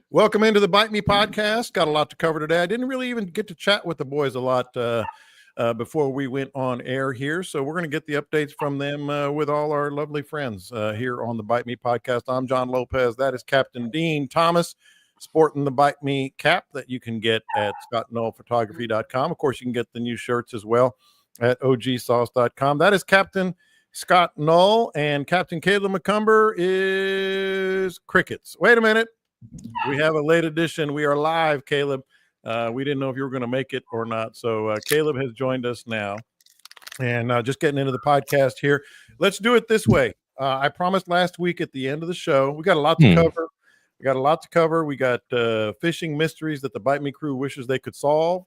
Welcome into the Bite Me podcast. Got a lot to cover today. I didn't really even get to chat with the boys a lot before we went on air here. So we're going to get the updates from them with all our lovely friends here on the Bite Me podcast. I'm John Lopez. That is Captain Dean Thomas, sporting the Bite Me cap that you can get at scottnollphotography.com. Of course, you can get the new shirts as well at ogsauce.com. That is Captain Scott Knoll, and Captain Caleb McCumber is crickets. Wait a minute. We have a late edition. We are live, Caleb. We didn't know if you were going to make it or not. So Caleb has joined us now. And just getting into the podcast here. Let's do it this way. I promised last week at the end of the show, we got a lot to cover. We got fishing mysteries that the Bite Me crew wishes they could solve.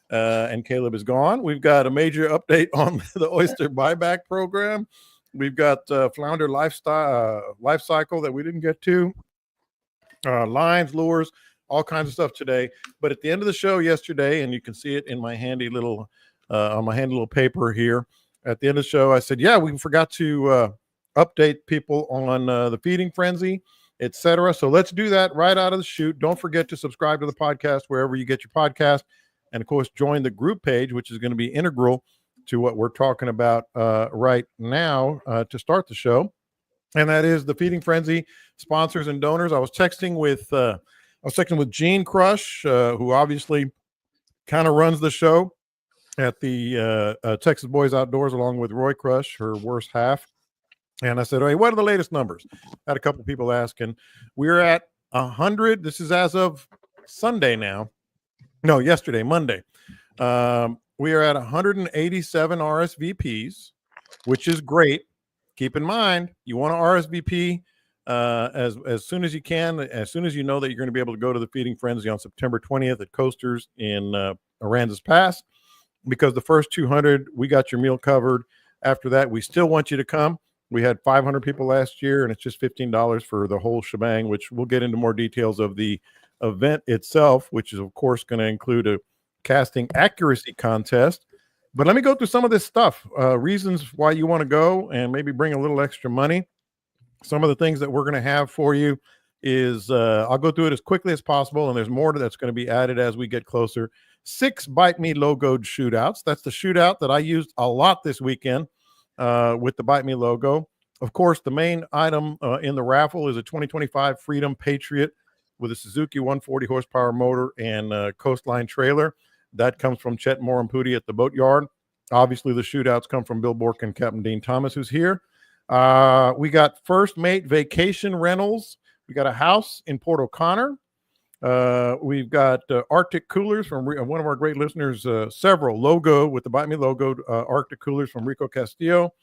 And Caleb is gone. We've got a major update on the Oyster Buyback program. We've got Flounder lifecycle that we didn't get to. Lines, lures, all kinds of stuff today. But at the end of the show yesterday, and you can see it in my handy little on my handy little paper here. At the end of the show, I said, yeah, we forgot to update people on the feeding frenzy, etc. So let's do that right out of the chute. Don't forget to subscribe to the podcast wherever you get your podcast. And of course, join the group page, which is going to be integral to what we're talking about right now to start the show. And that is the Feeding Frenzy sponsors and donors. I was texting with Gene Crush, who obviously kind of runs the show at the Texas Boys Outdoors, along with Roy Crush, her worst half. And I said, hey, what are the latest numbers? Had a couple people asking. We're at 100. This is as of Sunday now. No, yesterday, Monday. We are at 187 RSVPs, which is great. Keep in mind, you want to RSVP as soon as you can, as soon as you know that you're going to be able to go to the Feeding Frenzy on September 20th at Coasters in Aransas Pass, because the first 200, we got your meal covered. After that, we still want you to come. We had 500 people last year, and it's just $15 for the whole shebang, which we'll get into more details of the event itself, which is, of course, going to include a casting accuracy contest. But let me go through some of this stuff, reasons why you want to go and maybe bring a little extra money. Some of the things that we're going to have for you is I'll go through it as quickly as possible, and there's more that's going to be added as we get closer. 6 Bite Me logoed shootouts. That's the shootout that I used a lot this weekend with the Bite Me logo. Of course, the main item in the raffle is a 2025 Freedom Patriot with a Suzuki 140 horsepower motor and Coastline trailer. That comes from Chet Moore and Pooty at the Boatyard. Obviously, the shootouts come from Bill Bork and Captain Dean Thomas, who's here. We got First Mate Vacation Rentals. We got a house in Port O'Connor. We've got Arctic Coolers from one of our great listeners, several logo with the Bite Me logo, Arctic Coolers from Rico Castillo.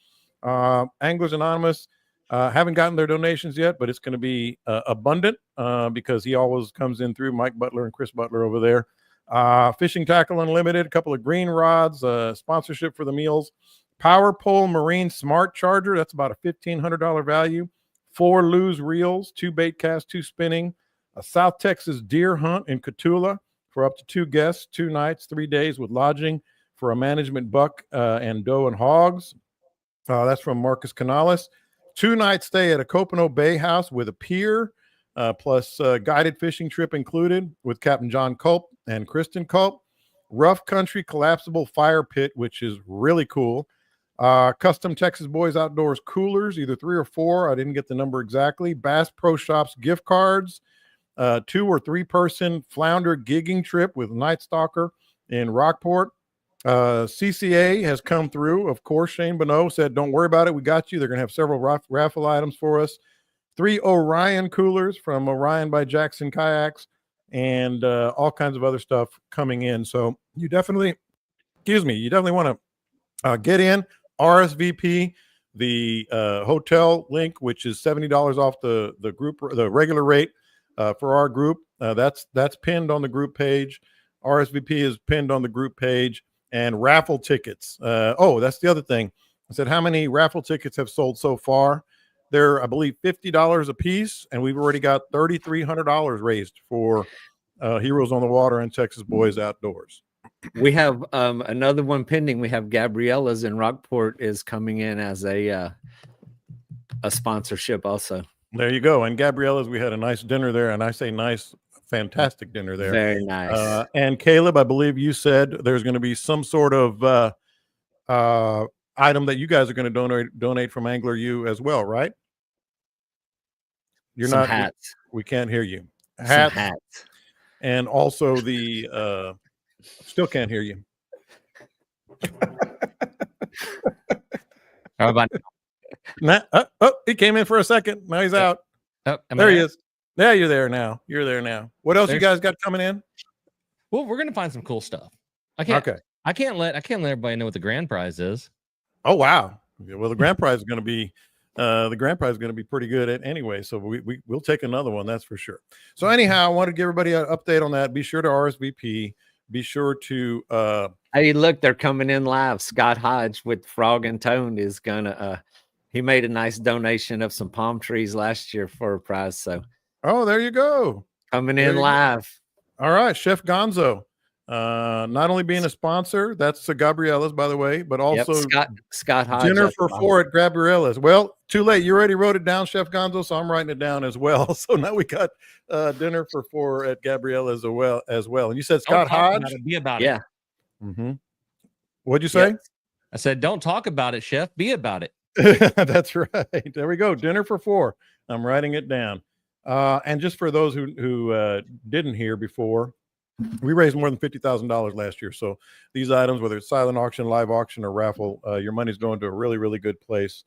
Anglers Anonymous haven't gotten their donations yet, but it's going to be abundant because he always comes in through Mike Butler and Chris Butler over there. Fishing Tackle Unlimited, a couple of green rods, sponsorship for the meals. Power Pole Marine Smart Charger, that's about a $1,500 value. 4 Lose Reels, 2 bait casts, 2 spinning. A South Texas deer hunt in Cotulla for up to 2 guests, 2 nights, 3 days with lodging for a management buck and doe and hogs. That's from Marcus Canales. 2-night stay at a Copano Bay House with a pier, plus guided fishing trip included with Captain John Culp and Kristen Culp. Rough Country Collapsible Fire Pit, which is really cool. Custom Texas Boys Outdoors coolers, either 3 or 4. I didn't get the number exactly. Bass Pro Shops gift cards. 2 or 3 person Flounder gigging trip with Night Stalker in Rockport. CCA has come through. Of course, Shane Bonneau said, don't worry about it. We got you. They're going to have several raffle items for us. 3 Orion coolers from Orion by Jackson Kayaks, and all kinds of other stuff coming in. So you definitely want to get in, RSVP. The hotel link, which is $70 off the regular rate for our group. That's pinned on the group page. RSVP is pinned on the group page. And raffle tickets. That's the other thing. I said, how many raffle tickets have sold so far? They're, I believe, $50 a piece, and we've already got $3,300 raised for Heroes on the Water and Texas Boys Outdoors. We have another one pending. We have Gabriella's in Rockport is coming in as a sponsorship also. There you go. And Gabriella's, we had a nice dinner there, and I say nice fantastic dinner there. Very nice. And Caleb, I believe you said there's going to be some sort of item that you guys are going to donate from Angler U as well, right? You're Some not. hats. We can't hear you. Some hats. And also the still can't hear you. How about He came in for a second. Now he's out. there he is. Yeah, you're there now. What else you guys got coming in? Well, we're gonna find some cool stuff. I can't let everybody know what the grand prize is. Oh wow. Well, the grand prize is going to be pretty good anyway. So we'll take another one, that's for sure. So anyhow, I want to give everybody an update on that. Be sure to RSVP. Be sure to hey, look, they're coming in live. Scott Hodge with Frog and Toad is gonna he made a nice donation of some palm trees last year for a prize. So there you go. Coming in live. All right, Chef Gonzo. Not only being a sponsor, that's Gabriella's, by the way, but also Scott Hodge. Dinner for 4 at Gabriella's. Well, too late. You already wrote it down, Chef Gonzo, so I'm writing it down as well. So now we got dinner for 4 at Gabriella's as well. And you said Scott Hodge? Be about it. Yeah. Mm-hmm. What'd you say? Yep. I said, don't talk about it, Chef. Be about it. That's right. There we go. Dinner for 4. I'm writing it down. And just for those who didn't hear before, we raised more than $50,000 last year. So these items, whether it's silent auction, live auction, or raffle, your money's going to a really, really good place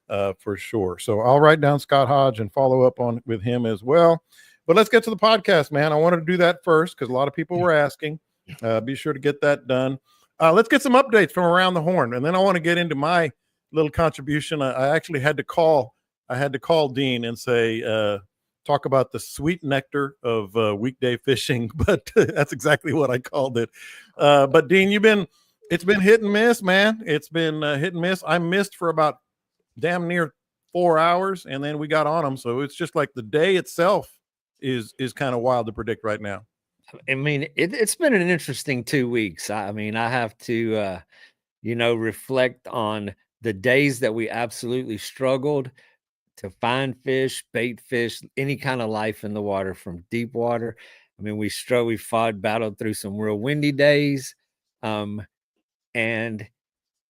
for sure. So I'll write down Scott Hodge and follow up with him as well. But let's get to the podcast, man. I wanted to do that first because a lot of people were asking. Be sure to get that done. Let's get some updates from around the horn, and then I want to get into my little contribution. I actually had to call. Dean and say, talk about the sweet nectar of weekday fishing, but that's exactly what I called it. But Dean, it's been hit and miss, man. It's been hit and miss. I missed for about damn near 4 hours, and then we got on them. So it's just like the day itself is kind of wild to predict right now. I mean, it's been an interesting 2 weeks. I mean, I have to, reflect on the days that we absolutely struggled to find fish, bait fish, any kind of life in the water from deep water. I mean, we battled through some real windy days. And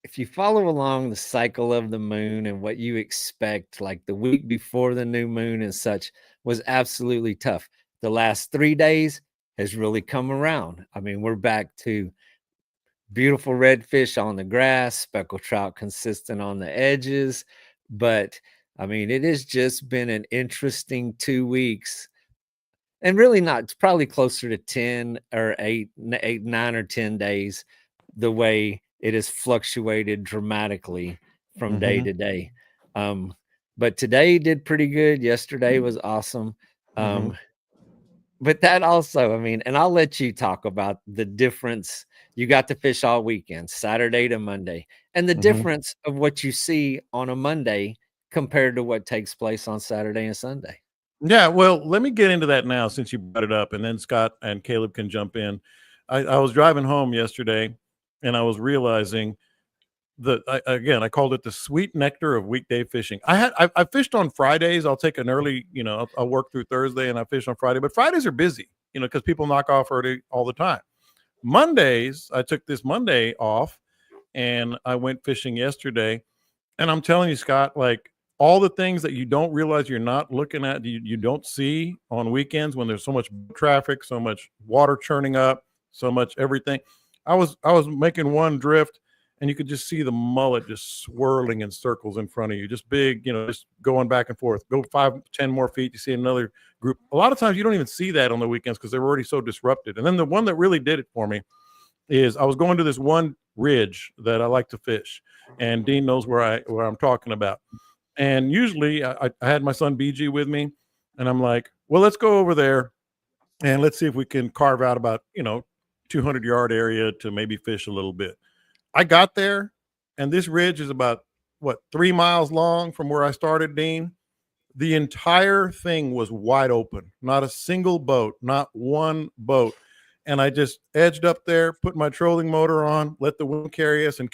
if you follow along the cycle of the moon and what you expect, like the week before the new moon and such, was absolutely tough. The last 3 days has really come around. I mean, we're back to beautiful redfish on the grass, speckled trout consistent on the edges. But I mean, it has just been an interesting 2 weeks, and really not. It's probably closer to 10 or 8, 9 or 10 days, the way it has fluctuated dramatically from day to day. But today did pretty good. Yesterday was awesome. But that also, I mean, and I'll let you talk about the difference. You got to fish all weekend, Saturday to Monday, and the difference of what you see on a Monday compared to what takes place on Saturday and Sunday. Yeah, well, let me get into that now since you brought it up, and then Scott and Caleb can jump in. I was driving home yesterday, and I was realizing I called it the sweet nectar of weekday fishing. I fished on Fridays. I'll take an early, I'll work through Thursday and I fish on Friday, but Fridays are busy, because people knock off early all the time. Mondays, I took this Monday off and I went fishing yesterday, and I'm telling you, Scott, like all the things that you don't realize you're not looking at, you don't see on weekends when there's so much traffic, so much water churning up, so much everything. I was making one drift, and you could just see the mullet just swirling in circles in front of you, just big, just going back and forth. Go 5-10 more feet, you see another group. A lot of times you don't even see that on the weekends because they're already so disrupted. And then the one that really did it for me is I was going to this one ridge that I like to fish, and Dean knows where I'm talking about. And usually I had my son BG with me, and I'm like, well, let's go over there and let's see if we can carve out about 200-yard area to maybe fish a little bit. I got there, and this ridge is about 3 miles long from where I started, Dean. The entire thing was wide open, not a single boat, not one boat. And I just edged up there, put my trolling motor on, let the wind carry us, and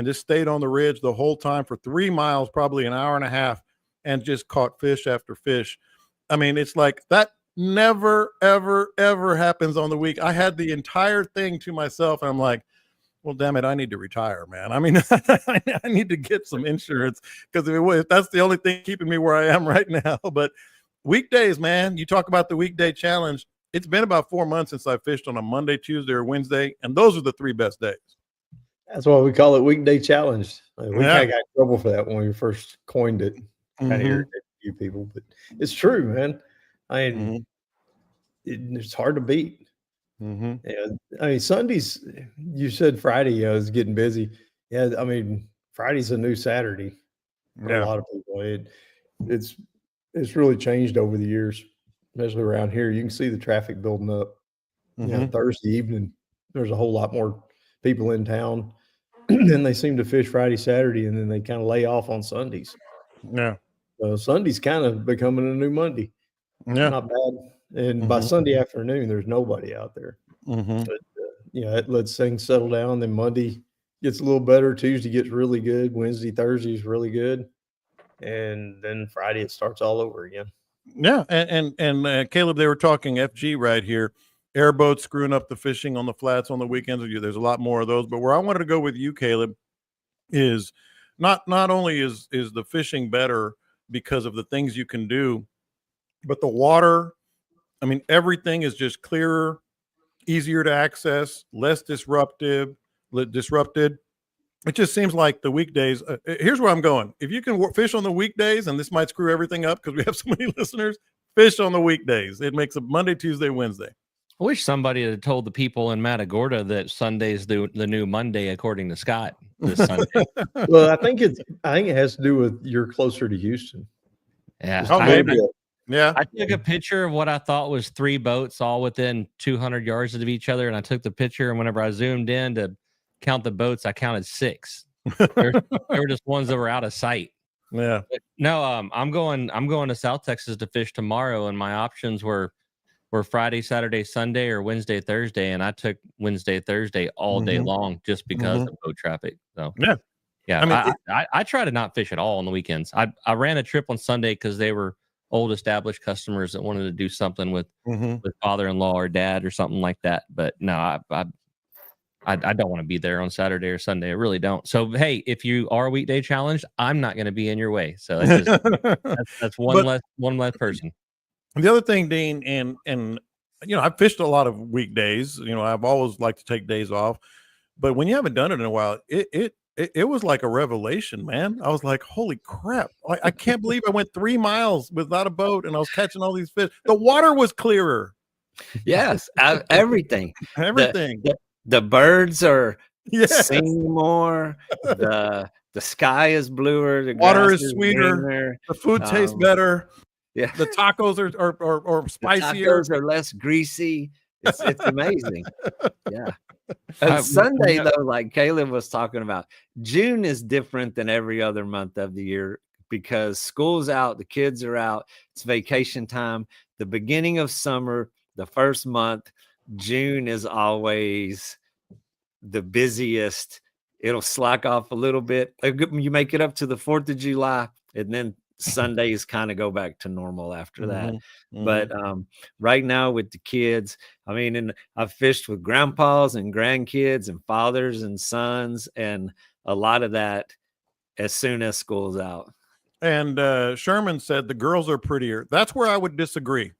just stayed on the ridge the whole time for 3 miles, probably an hour and a half, and just caught fish after fish. I mean, it's like that Never, ever, ever happens on the week. I had the entire thing to myself, and I'm like, well, damn it, I need to retire, man. I mean, I need to get some insurance because if that's the only thing keeping me where I am right now. But weekdays, man, you talk about the weekday challenge. It's been about 4 months since I fished on a Monday, Tuesday, or Wednesday, and those are the 3 best days. That's why we call it weekday challenge. We kind of got in trouble for that when we first coined it. Kind of irritated a few people, but it's true, man. I mean, it's hard to beat. Yeah, I mean, Sundays, you said Friday is getting busy. Yeah, I mean, Friday's a new Saturday for a lot of people. It's really changed over the years, especially around here. You can see the traffic building up. Thursday evening, there's a whole lot more people in town. And they seem to fish Friday, Saturday, and then they kind of lay off on Sundays. Yeah. So Sunday's kind of becoming a new Monday. Yeah. Not bad. And by Sunday afternoon, there's nobody out there. But, it lets things settle down. Then Monday gets a little better. Tuesday gets really good. Wednesday, Thursday is really good. And then Friday, it starts all over again. Yeah. And Caleb, they were talking FG right here. Airboats screwing up the fishing on the flats on the weekends. There's a lot more of those. But where I wanted to go with you, Caleb, is not only is the fishing better because of the things you can do, but the water, I mean, everything is just clearer, easier to access, less disrupted. It just seems like the weekdays. Here's where I'm going. If you can fish on the weekdays, and this might screw everything up because we have so many listeners, fish on the weekdays. It makes a Monday, Tuesday, Wednesday. I wish somebody had told the people in Matagorda that Sunday's the new Monday, according to Scott, this Sunday. Well, I think it has to do with you're closer to Houston. Yeah. I took a picture of what I thought was 3 boats all within 200 yards of each other. And I took the picture, and whenever I zoomed in to count the boats, I counted 6. There were just ones that were out of sight. Yeah. But no, I'm going to South Texas to fish tomorrow, and my options were Friday, Saturday, Sunday, or Wednesday, Thursday. And I took Wednesday, Thursday all day long just because of boat traffic. So yeah. I mean, I try to not fish at all on the weekends. I ran a trip on Sunday because they were old established customers that wanted to do something with father-in-law or dad or something like that. But no, I don't want to be there on Saturday or Sunday. I really don't. So, hey, if you are weekday challenged, I'm not going to be in your way. So that's one less person. The other thing, Dean, and I've fished a lot of weekdays. I've always liked to take days off, but when you haven't done it in a while, it was like a revelation, man. I was like, holy crap. I can't believe I went 3 miles without a boat and I was catching all these fish. The water was clearer. Yes. Everything. The birds are singing more. The sky is bluer. The water is sweeter. Greener. The food tastes better. Yeah. The tacos are spicier. The tacos are less greasy. It's amazing. Yeah. Sunday, though, like Caleb was talking about, June is different than every other month of the year because school's out, the kids are out, it's vacation time. The beginning of summer, the first month, June is always the busiest. It'll slack off a little bit. You make it up to the 4th of July, and then Sundays kind of go back to normal after that. But right now with the kids, I mean, and I've fished with grandpas and grandkids and fathers and sons, and a lot of that as soon as school's out. And Sherman said the girls are prettier. That's where I would disagree.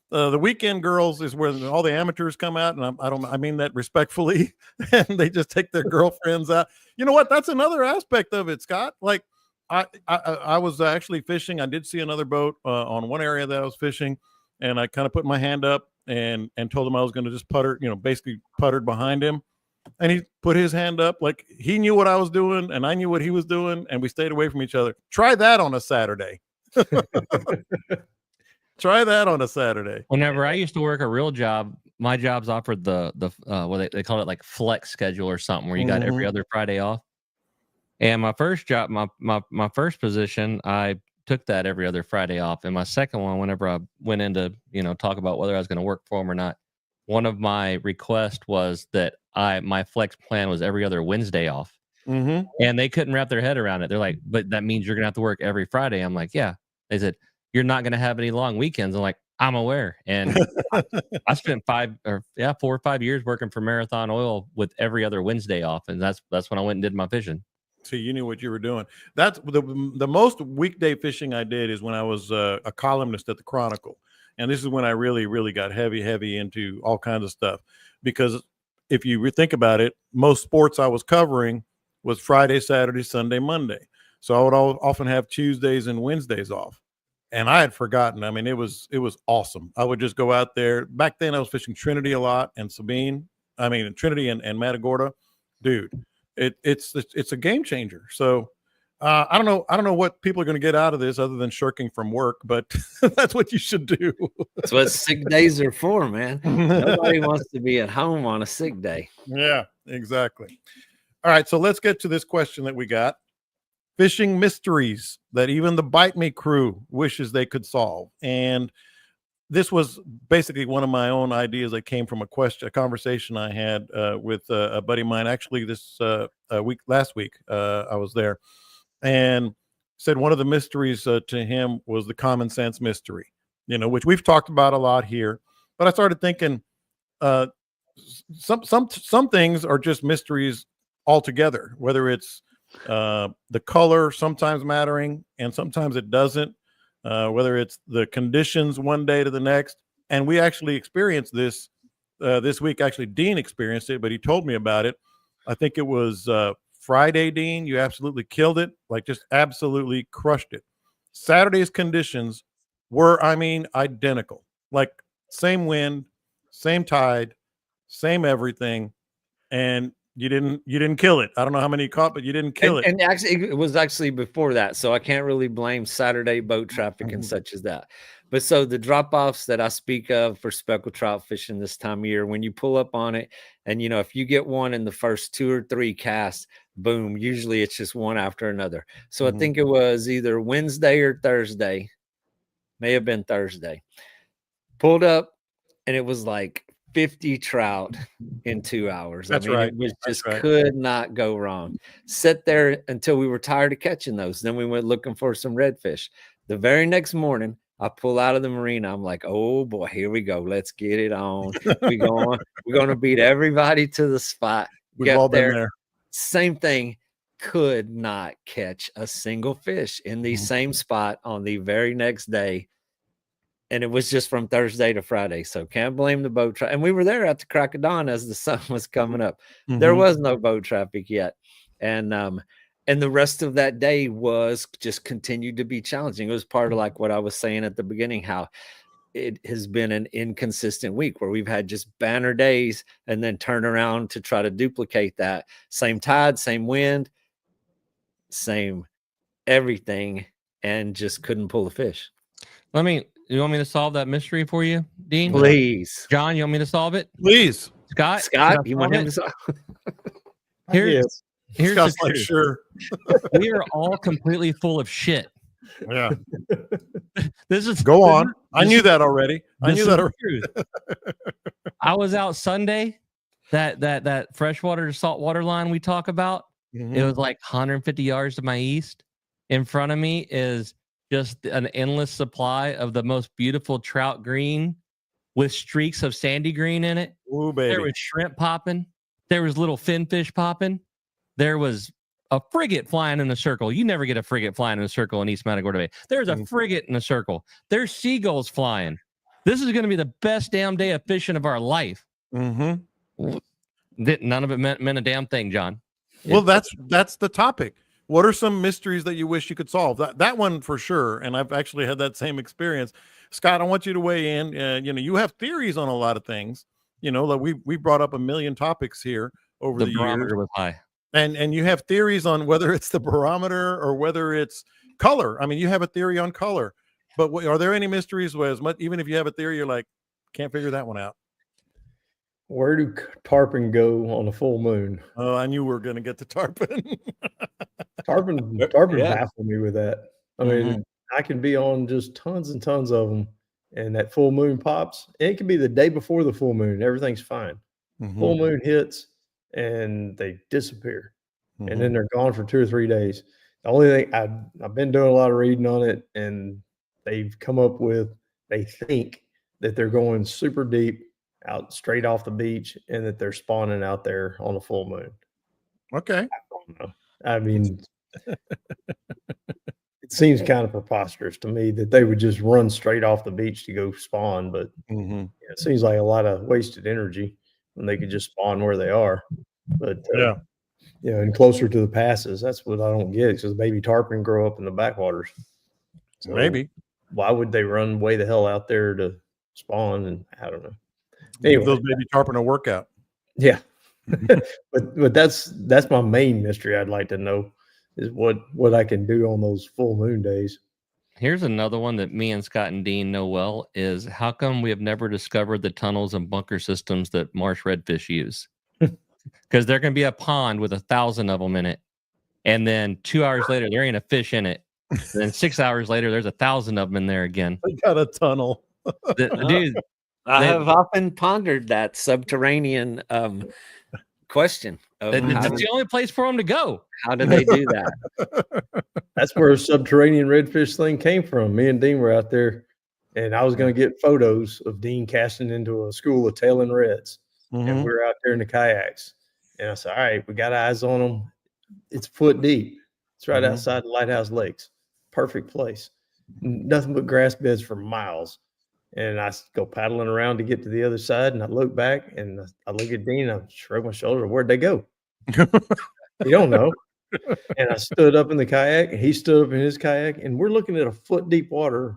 The weekend girls is where all the amateurs come out, and I mean that respectfully, and they just take their girlfriends out. You know what? That's another aspect of it, Scott. Like, I was actually fishing. I did see another boat on one area that I was fishing, and I kind of put my hand up and told him I was going to just putter, basically puttered behind him. And he put his hand up like he knew what I was doing and I knew what he was doing, and we stayed away from each other. Try that on a Saturday. Try that on a Saturday. Whenever I used to work a real job, my jobs offered the what they call it, like flex schedule or something, where you got every other Friday off. And my first job, my first position, I took that every other Friday off. And my second one, whenever I went in to, talk about whether I was going to work for them or not, one of my requests was that my flex plan was every other Wednesday off. And they couldn't wrap their head around it. They're like, but that means you're going to have to work every Friday. I'm like, yeah. They said, you're not going to have any long weekends. I'm like, I'm aware, and I spent 4 or 5 years working for Marathon Oil with every other Wednesday off, and that's when I went and did my fishing. See, you knew what you were doing. That's the most weekday fishing I did is when I was a columnist at the Chronicle, and this is when I really got heavy into all kinds of stuff. Because if you think about it, most sports I was covering was Friday, Saturday, Sunday, Monday. So I would often have Tuesdays and Wednesdays off. And I had forgotten. I mean, it was awesome. I would just go out there. Back then, I was fishing Trinity a lot and Sabine. I mean, Trinity and Matagorda, dude. It's a game changer. So I don't know what people are going to get out of this other than shirking from work, but that's what you should do. That's what sick days are for, man. Nobody wants to be at home on a sick day. Yeah, exactly. All right, so let's get to this question that we got. Fishing mysteries that even the Bite Me crew wishes they could solve. And this was basically one of my own ideas that came from a conversation I had with a buddy of mine. Actually, last week, I was there, and said one of the mysteries to him was the common sense mystery, which we've talked about a lot here. But I started thinking, some things are just mysteries altogether, whether it's the color sometimes mattering and sometimes it doesn't, whether it's the conditions one day to the next. And we actually experienced this this week. Actually, Dean experienced it, but he told me about it. I think it was Friday, Dean. You absolutely killed it, like just absolutely crushed it. Saturday's conditions were, identical, like same wind, same tide, same everything, and you didn't kill it. I don't know how many you caught, but you didn't kill it. And actually, it was actually before that, so I can't really blame Saturday boat traffic and such as that. But so the drop-offs that I speak of for speckled trout fishing this time of year, when you pull up on it, and if you get one in the first 2 or 3 casts, boom, usually it's just one after another. So I think it was either Wednesday or Thursday, may have been Thursday. Pulled up, and it was like 50 trout in 2 hours. That's right. It was just could not go wrong. Sit there until we were tired of catching those. Then we went looking for some redfish. The very next morning, I pull out of the marina. I'm like, oh boy, here we go. Let's get it on. We're going to beat everybody to the spot. We've all been there. Same thing. Could not catch a single fish in the same spot on the very next day. And it was just from Thursday to Friday. So can't blame the boat traffic. And we were there at the crack of dawn as the sun was coming up. There was no boat traffic yet. And the rest of that day was just continued to be challenging. It was part of like what I was saying at the beginning, how it has been an inconsistent week where we've had just banner days and then turn around to try to duplicate that. Same tide, same wind, same everything, and just couldn't pull a fish. You want me to solve that mystery for you, Dean? Please. John, you want me to solve it? Please. Scott, you want him to solve it? Here's Scott's the like, truth. sure. We are all completely full of shit. Yeah. Go on. I knew that already. I was out Sunday, that freshwater to saltwater line we talk about. It was like 150 yards to my east. In front of me is just an endless supply of the most beautiful trout green with streaks of sandy green in it. Ooh, baby. There was shrimp popping. There was little finfish popping. There was a frigate flying in a circle. You never get a frigate flying in a circle in East Matagorda Bay. There's a frigate in a circle. There's seagulls flying. This is going to be the best damn day of fishing of our life. None of it meant a damn thing, John. Well, that's the topic. What are some mysteries that you wish you could solve? That one for sure. And I've actually had that same experience. Scott, I want you to weigh in. You have theories on a lot of things. Like we brought up a million topics here over the barometer years. was high. And you have theories on whether it's the barometer or whether it's color. I mean, you have a theory on color. But are there any mysteries where even if you have a theory, you're like, can't figure that one out? Where do tarpon go on a full moon? Oh, I knew we were going to get to tarpon. Tarpon baffle me with that. I mean, I can be on just tons and tons of them, and that full moon pops. And it can be the day before the full moon. Everything's fine. Full moon hits, and they disappear. And then they're gone for 2 or 3 days. The only thing I've been doing a lot of reading on it, and they've come up with, they think that they're going super deep out straight off the beach and that they're spawning out there on a full moon. Okay. I don't know. I mean, it seems kind of preposterous to me that they would just run straight off the beach to go spawn, but it seems like a lot of wasted energy when they could just spawn where they are. But and closer to the passes, that's what I don't get. Because baby tarpon grow up in the backwaters. So maybe. Why would they run way the hell out there to spawn? And I don't know. Anyway, those baby tarpon a workout. Yeah. but that's my main mystery I'd like to know is what I can do on those full moon days. Here's another one that me and Scott and Dean know well is how come we have never discovered the tunnels and bunker systems that marsh redfish use? Because there can be a pond with 1,000 of them in it. And then 2 hours later, there ain't a fish in it. And then 6 hours later, there's 1,000 of them in there again. They got a tunnel. Dude, I have often pondered that subterranean question. That's the only place for them to go. How do they do that? That's where a subterranean redfish thing came from. Me and Dean were out there, and I was going to get photos of Dean casting into a school of tailing reds. And we were out there in the kayaks. And I said, all right, we got eyes on them. It's foot deep. It's right outside the Lighthouse Lakes. Perfect place. Nothing but grass beds for miles. And I go paddling around to get to the other side, and I look back, and I look at Dean, and I shrug my shoulder. Where'd they go? You don't know. And I stood up in the kayak, and he stood up in his kayak, and we're looking at a foot deep water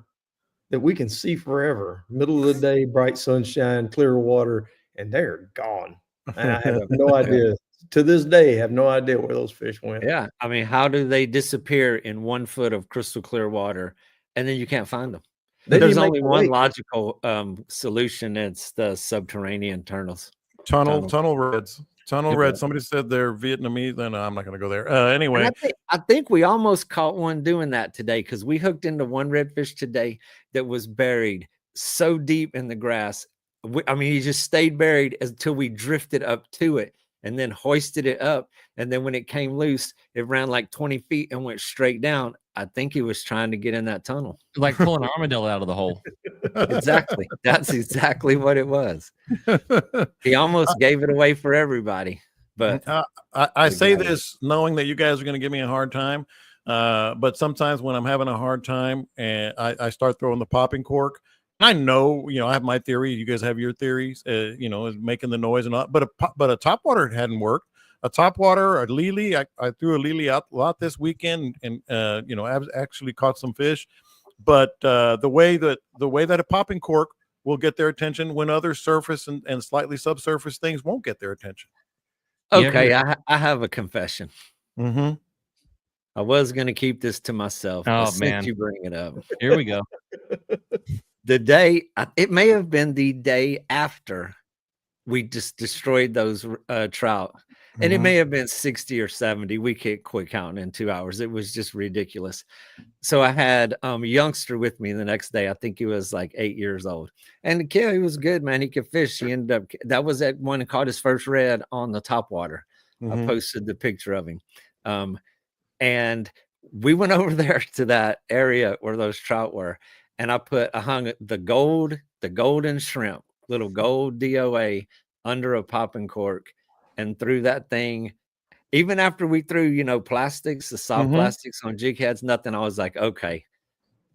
that we can see forever. Middle of the day, bright sunshine, clear water, and they're gone. And I have no idea. To this day, have no idea where those fish went. Yeah. I mean, how do they disappear in 1 foot of crystal clear water, and then you can't find them? There's only one logical solution. It's the subterranean tunnels. Tunnel reds. Tunnel reds. Somebody said they're Vietnamese. Then I'm not going to go there. Anyway, I think we almost caught one doing that today because we hooked into one redfish today that was buried so deep in the grass. I mean, he just stayed buried until we drifted up to it and then hoisted it up. And then when it came loose, it ran like 20 feet and went straight down. I think he was trying to get in that tunnel. Like pulling an armadillo out of the hole. Exactly. That's exactly what it was. He almost gave it away for everybody. But I say this knowing that you guys are going to give me a hard time. But sometimes when I'm having a hard time and I start throwing the popping cork, I know, I have my theory. You guys have your theories, is making the noise and all. But a topwater hadn't worked. A topwater, a lily. I threw a lily out a lot this weekend, and I've actually caught some fish. But the way that a popping cork will get their attention when other surface and slightly subsurface things won't get their attention. Okay, I have a confession. Mm-hmm. I was going to keep this to myself. Oh man, you bring it up. Here we go. The day, it may have been the day after we just destroyed those trout. And it may have been 60 or 70. We can't quit counting in 2 hours. It was just ridiculous. So I had a youngster with me the next day. I think he was like 8 years old. And the kid, he was good, man. He could fish. He ended up, that was that one that caught his first red on the topwater. I posted the picture of him. And we went over there to that area where those trout were. And I hung the golden shrimp, little gold DOA under a popping cork. And threw that thing, even after we threw, plastics, the soft plastics on jig heads, nothing. I was like, okay,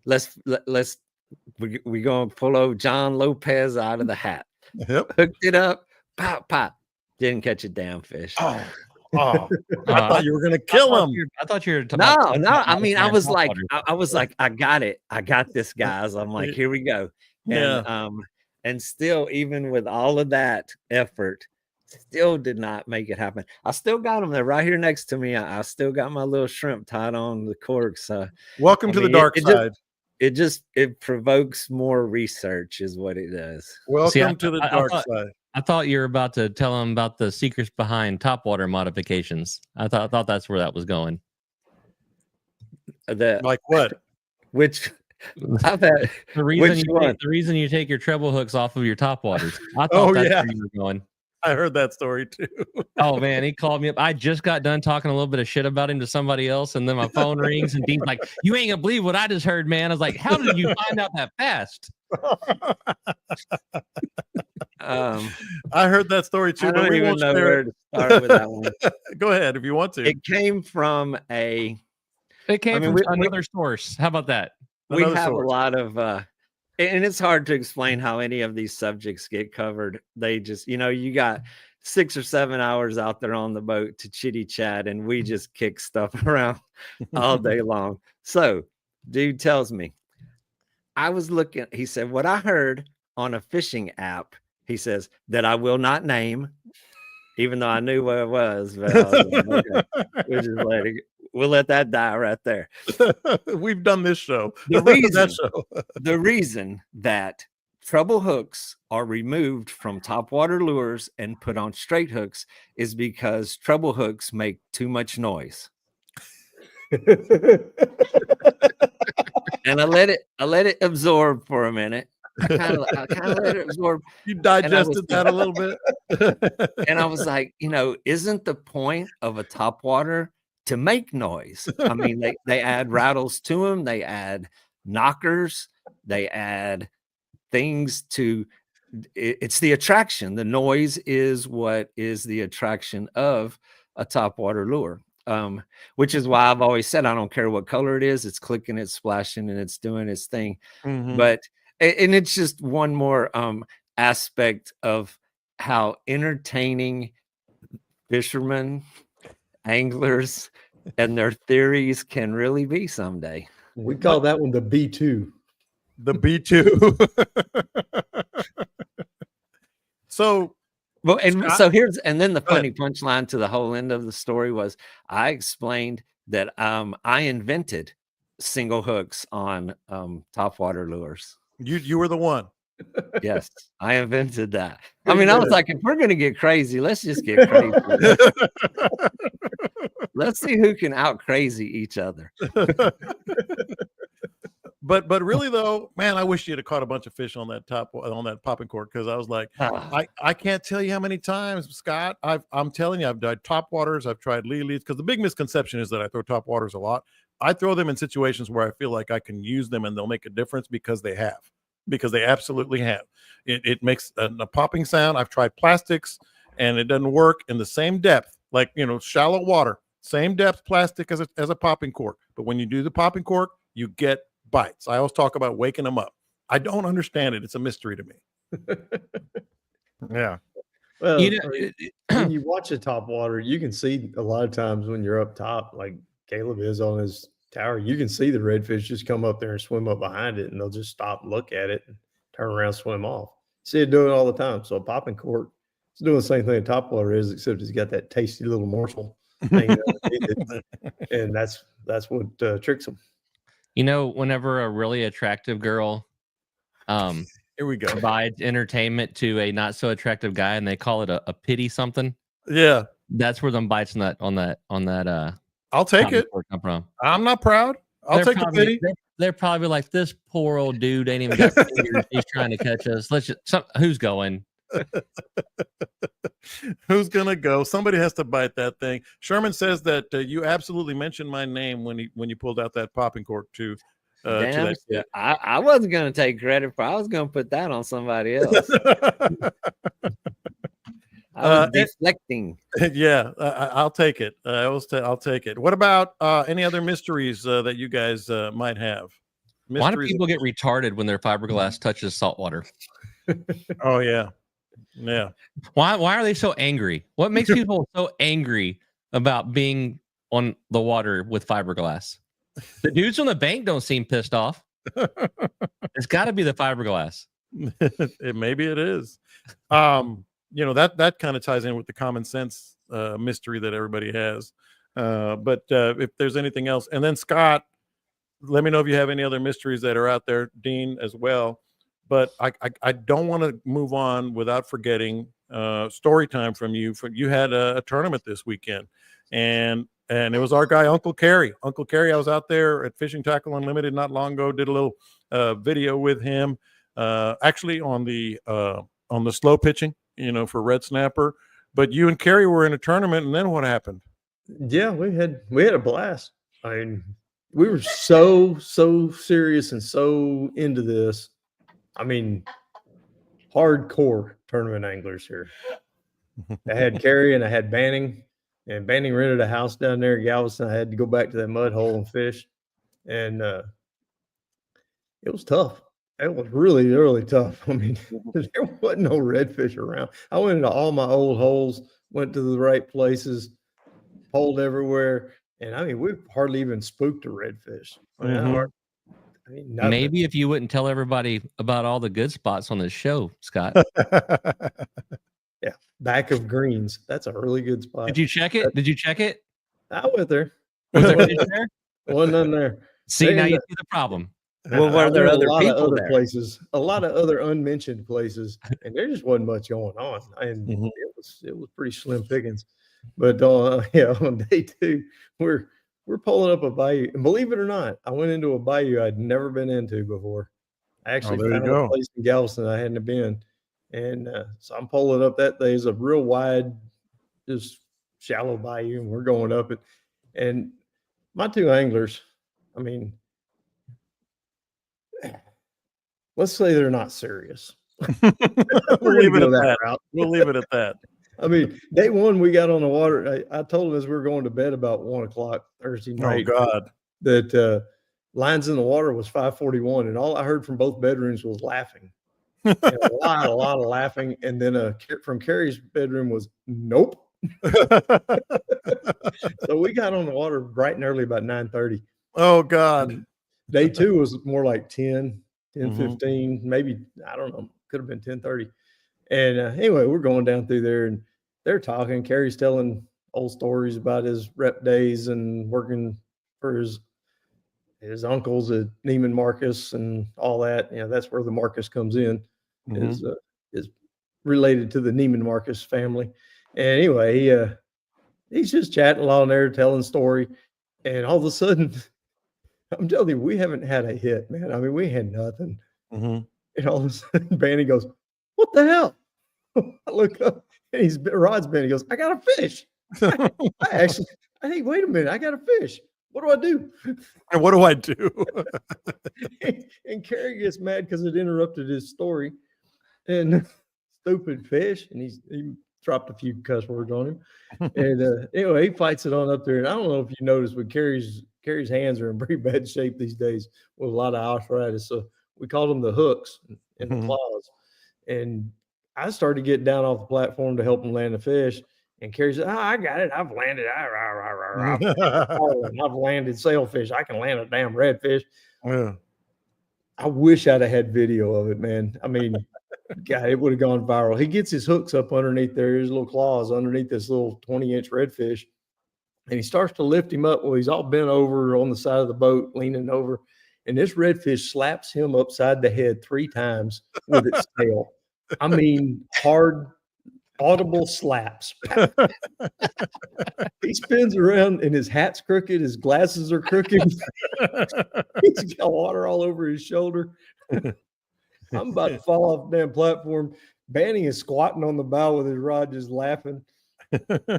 we're going to pull old John Lopez out of the hat. Yep. Hooked it up, pop. Didn't catch a damn fish. I thought you were going to kill him. I thought you were no. I mean, I was like, I got it. I got this, guys. I'm like, here we go. And still, even with all of that effort, still did not make it happen. I still got them there right here next to me. I still got my little shrimp tied on the corks. Welcome to the dark side. It provokes more research is what it does. Welcome to the dark side. I thought you were about to tell them about the secrets behind topwater modifications. I thought that's where that was going. Like what? Which I've had the reason you take your treble hooks off of your topwaters. I thought that's where you were going. I heard that story too. Oh man, he called me up. I just got done talking a little bit of shit about him to somebody else, and then my phone rings, and Dean's like, "You ain't gonna believe what I just heard, man." I was like, "How did you find out that fast?" I heard that story too. I but don't we even won't know share where it. to start with that one. Go ahead if you want to. It came from It came from another source. How about that? we Another have source. a lot of and it's hard to explain how any of these subjects get covered. They just, you got 6 or 7 hours out there on the boat to chitty chat, and we just kick stuff around all day long. So dude tells me, I was looking, he said, what I heard on a fishing app, he says, that I will not name, even though I knew where it was, but I was like, okay, we'll let that die right there. We've done this show. The reason that treble hooks are removed from topwater lures and put on straight hooks is because treble hooks make too much noise. And I let it absorb for a minute. I kind of let it absorb. You digested that a little bit. And I was like, isn't the point of a topwater to make noise? I mean, they add rattles to them, they add knockers, they add things to it's the attraction. The noise is what is the attraction of a topwater lure. Which is why I've always said I don't care what color it is, it's clicking, it's splashing, and it's doing its thing. But it's just one more aspect of how entertaining fishermen, anglers, and their theories can really be someday. We call that one the B2. The B2. So well, and then the funny punchline to the whole end of the story was I explained that I invented single hooks on topwater lures. You were the one. Yes, I invented that. I mean, I was like, if we're gonna get crazy, let's just get crazy. Let's see who can out crazy each other. But really though, man, I wish you'd have caught a bunch of fish on that popping cork, because I was like, I can't tell you how many times, Scott. I'm telling you, I've tried top waters, I've tried leads, because the big misconception is that I throw top waters a lot. I throw them in situations where I feel like I can use them and they'll make a difference, because they absolutely have. It makes a popping sound. I've tried plastics and it doesn't work in the same depth, like, shallow water, same depth plastic as a popping cork. But when you do the popping cork, you get bites. I always talk about waking them up. I don't understand it. It's a mystery to me. Yeah. Well, when you watch a top water, you can see a lot of times when you're up top, like Caleb is on his tower, you can see the redfish just come up there and swim up behind it, and they'll just stop, look at it, and turn around, swim off. See it doing it all the time. So a popping cork is doing the same thing a top water is, except it's got that tasty little morsel hanging underneath it. And that's what tricks them. Whenever a really attractive girl here we go provides entertainment to a not so attractive guy, and they call it a pity something. Yeah, that's where them bites on that I'll take it. Come from. I'm not proud. I'll take the pity. They're probably like, this poor old dude ain't even got fingers. He's trying to catch us. Who's going? Who's gonna go? Somebody has to bite that thing. Sherman says that you absolutely mentioned my name when you pulled out that popping cork too. Damn, I wasn't gonna take credit for. I was gonna put that on somebody else. I was deflecting. Yeah, I'll take it. I'll take it. What about any other mysteries that you guys might have? Why do people get retarded when their fiberglass touches salt water? Oh yeah. Yeah. Why are they so angry? What makes people so angry about being on the water with fiberglass? The dudes on the bank don't seem pissed off. It's got to be the fiberglass. Maybe it is. That kind of ties in with the common sense mystery that everybody has. But if there's anything else, and then Scott, let me know if you have any other mysteries that are out there, Dean, as well. But I don't want to move on without forgetting story time from you. You had a tournament this weekend, and it was our guy Uncle Cary. Uncle Cary, I was out there at Fishing Tackle Unlimited not long ago. Did a little video with him, actually on the on the slow pitching, for red snapper. But you and Cary were in a tournament, and then what happened? Yeah, we had a blast. I mean, we were so serious and so into this. I mean, hardcore tournament anglers here. I had Cary and I had Banning, and Banning rented a house down there in Galveston. I had to go back to that mud hole and fish, and it was tough. It was really, really tough. I mean, there wasn't no redfish around. I went into all my old holes, went to the right places, poled everywhere, and I mean, we hardly even spooked a redfish. Maybe if you wouldn't tell everybody about all the good spots on this show, Scott. Yeah, back of greens. That's a really good spot. Did you check it? I went there. Was there fish there? Wasn't none there. See, now you see the problem. Well, were there other people there? Places, a lot of other unmentioned places, and there just wasn't much going on. And it was pretty slim pickings. But on day 2, we're pulling up a bayou, and believe it or not, I went into a bayou I'd never been into before. I actually found a place in Galveston I hadn't been, and so I'm pulling up that day. It's a real wide, just shallow bayou, and we're going up it. And my 2 anglers, I mean, let's say they're not serious. We'll leave it at that. We'll leave it at that. I mean, day 1 we got on the water. I told them as we were going to bed about 1:00 Thursday night. Oh God! That lines in the water was 5:41, and all I heard from both bedrooms was laughing. And a lot of laughing, and then from Cary's bedroom was nope. So we got on the water bright and early about 9:30. Oh God! Day 2 was more like 10:15, maybe, I don't know, could have been 10:30. And anyway, we're going down through there, and they're talking. Cary's telling old stories about his rep days and working for his uncles at Neiman Marcus and all that. That's where the Marcus comes in, is related to the Neiman Marcus family. And anyway, he's just chatting along there, telling story, and all of a sudden, I'm telling you, we haven't had a hit, man. I mean, we had nothing. And all of a sudden, Banny goes, "What the hell?" I look up, and Rod's bent. He goes, "I got a fish." Hey, wait a minute. I got a fish. What do I do? And what do I do? And Cary gets mad because it interrupted his story. And stupid fish. And he dropped a few cuss words on him. And anyway, he fights it on up there. And I don't know if you noticed, but Cary's hands are in pretty bad shape these days with a lot of arthritis. So we called them the hooks and the claws. And I started getting down off the platform to help him land the fish. And Cary said, "Oh, I got it. I've landed. I've landed sailfish. I can land a damn redfish." Yeah. I wish I'd have had video of it, man. I mean, God, it would have gone viral. He gets his hooks up underneath there, his little claws underneath this little 20-inch redfish. And he starts to lift him up. Well, he's all bent over on the side of the boat, leaning over. And this redfish slaps him upside the head 3 times with its tail. I mean, hard, audible slaps. He spins around and his hat's crooked. His glasses are crooked. He's got water all over his shoulder. I'm about to fall off the damn platform. Banning is squatting on the bow with his rod, just laughing.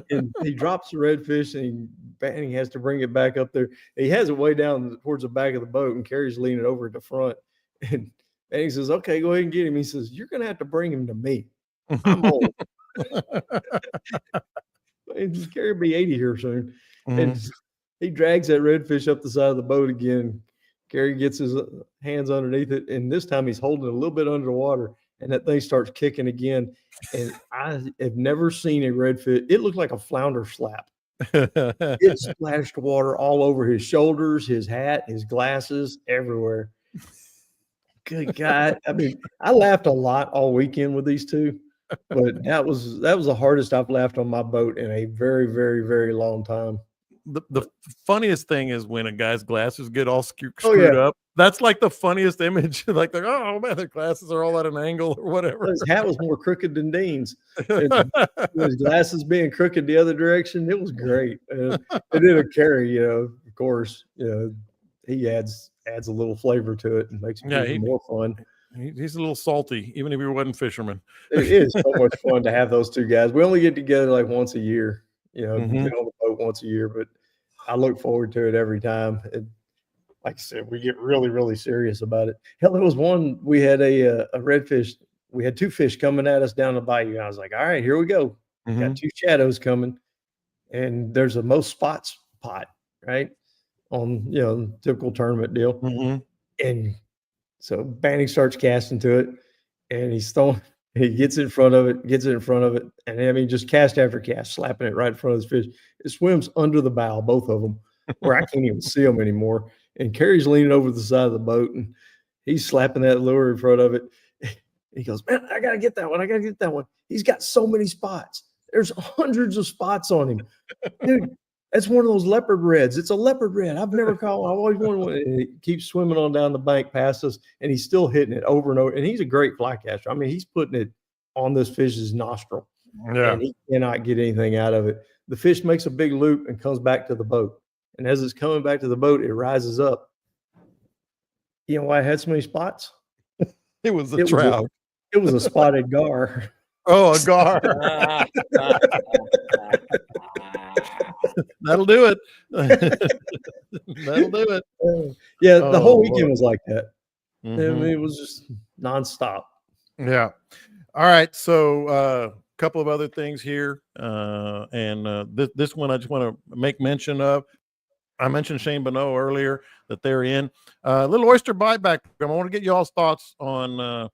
And he drops the redfish, and Banning has to bring it back up there. He has it way down towards the back of the boat, and Cary's leaning over at the front. And Banning says, "Okay, go ahead and get him." He says, "You're going to have to bring him to me. I'm old." And Cary will be 80 here soon. And he drags that redfish up the side of the boat again. Cary gets his hands underneath it, and this time he's holding it a little bit under the water, and that thing starts kicking again. And I have never seen a redfish. It looked like a flounder slap. It splashed water all over his shoulders, his hat, his glasses, everywhere. Good God. I mean, I laughed a lot all weekend with these two, but that was the hardest I've laughed on my boat in a very, very, very long time. The funniest thing is when a guy's glasses get all screwed up. That's like the funniest image. Like, oh man, their glasses are all at an angle or whatever. His hat was more crooked than Dean's. His glasses being crooked the other direction, it was great. And then a Cary, of course, he adds a little flavor to it and makes it even more fun. He's a little salty, even if he wasn't fisherman. It is so much fun to have those two guys. We only get together like once a year, get on the boat once a year, but I look forward to it every time. Like I said, we get really, really serious about it. Hell, there was one, we had a redfish. We had 2 fish coming at us down the bayou. And I was like, all right, here we go. Got 2 shadows coming. And there's a most spots pot, right? On, typical tournament deal. And so Banning starts casting to it, and he gets in front of it, and I mean, just cast after cast, slapping it right in front of his fish. It swims under the bow, both of them, where I can't even see them anymore. And Cary's leaning over the side of the boat, and he's slapping that lure in front of it. He goes, man, I got to get that one. He's got so many spots. There's hundreds of spots on him. Dude, that's one of those leopard reds. It's a leopard red. I've never caught one. I've always wanted one. And he keeps swimming on down the bank past us, and he's still hitting it over and over. And he's a great fly catcher. I mean, he's putting it on this fish's nostril, and he cannot get anything out of it. The fish makes a big loop and comes back to the boat. And as it's coming back to the boat, it rises up. You know why it had so many spots? It was a trout. It was a spotted gar. Oh, a gar. That'll do it. That'll do it. The whole weekend was like that. I mean, it was just nonstop. Yeah. All right. So a couple of other things here. And this one I just want to make mention of. I mentioned Shane Bonneau earlier that they're in little Oyster Buyback. I want to get you all's thoughts on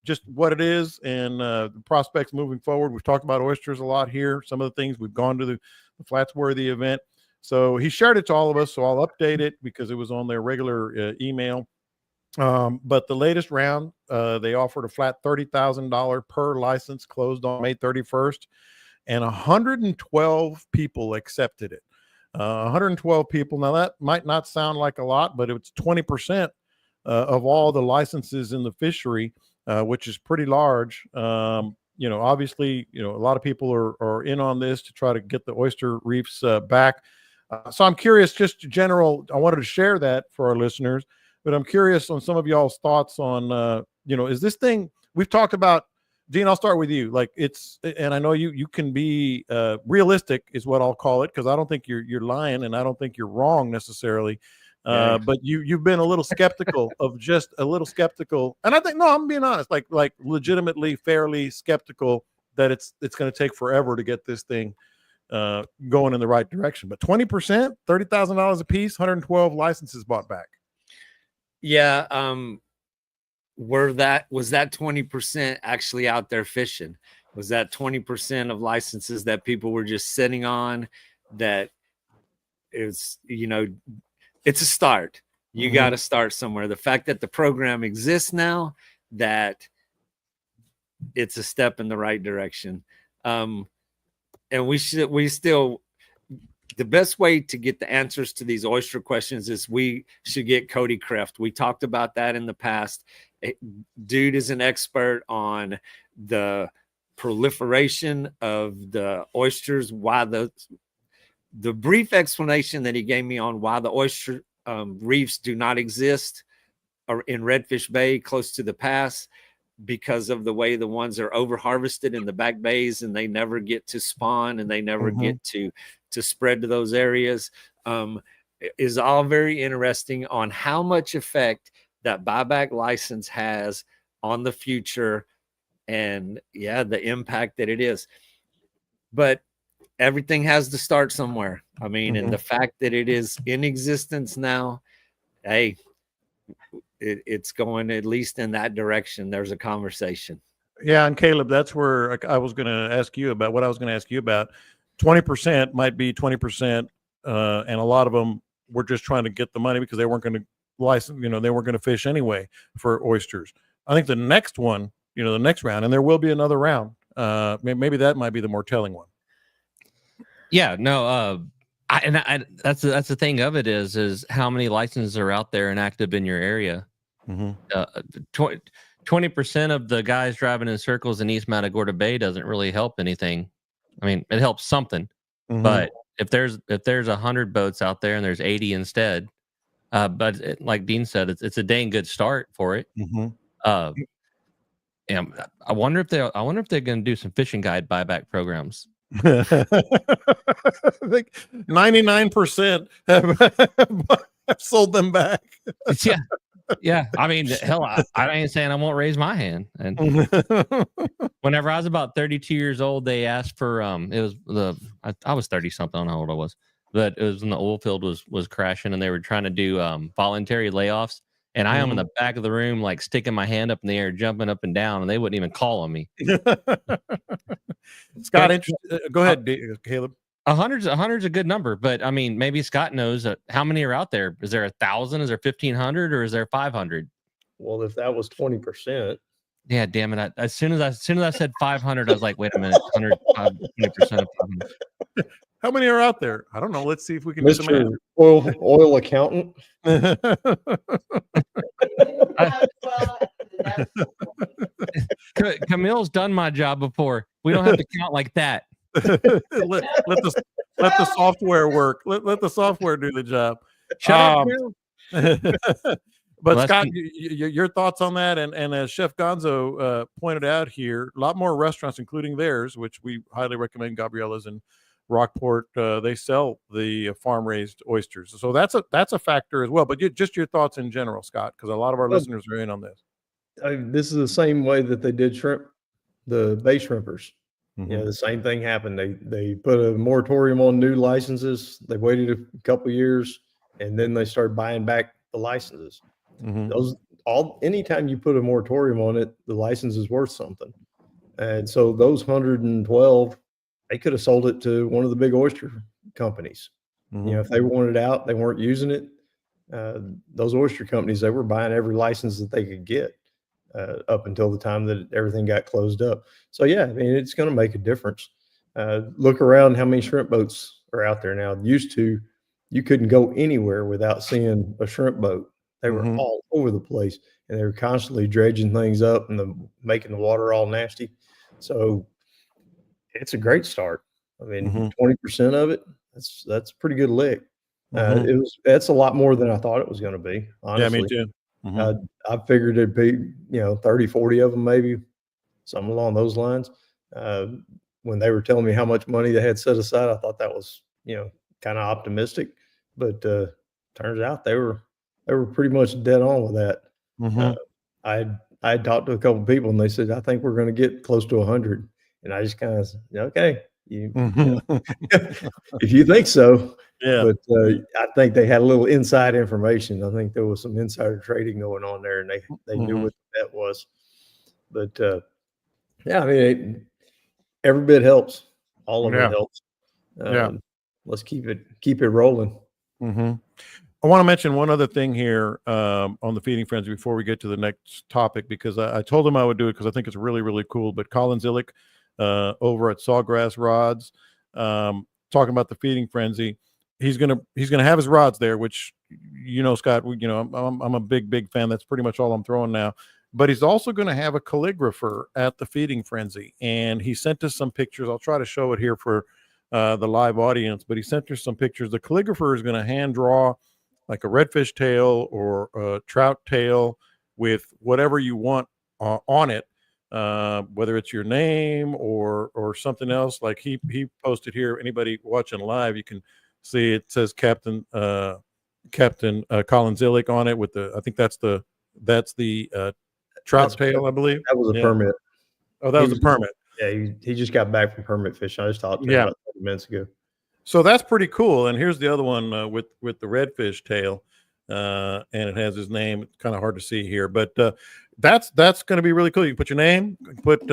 just what it is and the prospects moving forward. We've talked about oysters a lot here. Some of the things we've gone to the Flatsworthy event. So he shared it to all of us. So I'll update it because it was on their regular email. But the latest round, they offered a flat $30,000 per license, closed on May 31st, and 112 people accepted it. 112 people. Now that might not sound like a lot, but it's 20% of all the licenses in the fishery, which is pretty large. Obviously, a lot of people are in on this to try to get the oyster reefs back. So I'm curious, just general, I wanted to share that for our listeners, but I'm curious on some of y'all's thoughts on, is this thing we've talked about? Dean, I'll start with you. Like and I know you can be realistic is what I'll call it, because I don't think you're lying and I don't think you're wrong necessarily. But you've been a little skeptical and I think, no, I'm being honest, like legitimately fairly skeptical that it's going to take forever to get this thing going in the right direction. But 20%, $30,000 a piece, 112 licenses bought back. Was that 20% actually out there fishing? Was that 20% of licenses that people were just sitting on? That it's it's a start. You got to start somewhere. The fact that the program exists now, that it's a step in the right direction. And the best way to get the answers to these oyster questions is we should get Cody Kreft. We talked about that in the past. Dude is an expert on the proliferation of the oysters, why the brief explanation that he gave me on why the oyster reefs do not exist in Redfish Bay close to the pass, because of the way the ones are over harvested in the back bays and they never get to spawn and they never get to spread to those areas, is all very interesting on how much effect that buyback license has on the future and the impact that it is. But everything has to start somewhere. I mean, and the fact that it is in existence now, hey, it's going at least in that direction. There's a conversation. Yeah. And Caleb, that's where I was going to ask you about 20% might be 20%. And a lot of them were just trying to get the money because they weren't going to license, they weren't going to fish anyway for oysters. I think the next one, the next round, and there will be another round. Maybe that might be the more telling one. Yeah, no. That's the thing of it is how many licenses are out there and active in your area. 20% of the guys driving in circles in East Matagorda Bay doesn't really help anything. I mean, it helps something, but if there's 100 boats out there and there's 80 instead, like Dean said, it's a dang good start for it. And I wonder if they're going to do some fishing guide buyback programs. I think 99% have sold them back. Yeah. Yeah. I mean, hell, I ain't saying I won't raise my hand. And whenever I was about 32 years old, they asked for I was 30 something, I don't know how old I was, but it was when the oil field was crashing and they were trying to do voluntary layoffs. And I am in the back of the room, like sticking my hand up in the air, jumping up and down, and they wouldn't even call on me. Scott, go ahead, Caleb. 100's a good number, but I mean, maybe Scott knows how many are out there. Is there 1,000? Is there 1,500? Or is there 500? Well, if that was 20%. Yeah, damn it! As soon as I said 500, I was like, wait a minute, 100, 20% of 500. How many are out there? I don't know. Let's see if we can do some math. Oil accountant. Camille's done my job before. We don't have to count like that. let the software work. Let the software do the job. Shut up, but Scott, your thoughts on that? And as Chef Gonzo pointed out here, a lot more restaurants, including theirs, which we highly recommend, Gabriella's in Rockport, they sell the farm-raised oysters. So that's a factor as well. But just your thoughts in general, Scott, because a lot of our listeners are in on this. This is the same way that they did shrimp, the bay shrimpers. The same thing happened. They put a moratorium on new licenses. They waited a couple of years, and then they started buying back the licenses. Anytime you put a moratorium on it, the license is worth something. And so those 112, they could have sold it to one of the big oyster companies. If they wanted out, they weren't using it. Those oyster companies, they were buying every license that they could get up until the time that everything got closed up. So yeah, I mean, it's going to make a difference. Look around how many shrimp boats are out there now. Used to, you couldn't go anywhere without seeing a shrimp boat. They were all over the place, and they were constantly dredging things up and making the water all nasty. So it's a great start. I mean, 20% of it, that's a pretty good lick. That's a lot more than I thought it was going to be. Honestly. Yeah, me too. I figured it'd be 30, 40 of them, maybe something along those lines. When they were telling me how much money they had set aside, I thought that was kind of optimistic, but turns out they were pretty much dead on with that. I had talked to a couple of people, and they said, I think we're going to get close to 100. And I just kind of said, okay, if you think so. Yeah. But I think they had a little inside information. I think there was some insider trading going on there, and they knew what that was. But yeah, I mean, every bit helps. All of it helps. Let's keep it rolling. I want to mention one other thing here on the Feeding Frenzy before we get to the next topic, because I told him I would do it because I think it's really, really cool. But Colin Zillick over at Sawgrass Rods, talking about the Feeding Frenzy, he's gonna have his rods there, which Scott, I'm a big fan. That's pretty much all I'm throwing now. But he's also going to have a calligrapher at the Feeding Frenzy, and he sent us some pictures. I'll try to show it here for the live audience, but he sent us some pictures. The calligrapher is going to hand draw like a redfish tail or a trout tail with whatever you want on it, whether it's your name or something else. Like he posted here. Anybody watching live, you can see it says Captain Colin Zillick on it with I think that's the trout tail, I believe. That was a permit. Oh, that was a permit. Yeah, he just got back from permit fishing. I just talked to him about 30 minutes ago. So that's pretty cool. And here's the other one with the redfish tail, and it has his name. It's kind of hard to see here, but that's going to be really cool. You can put your name, you can put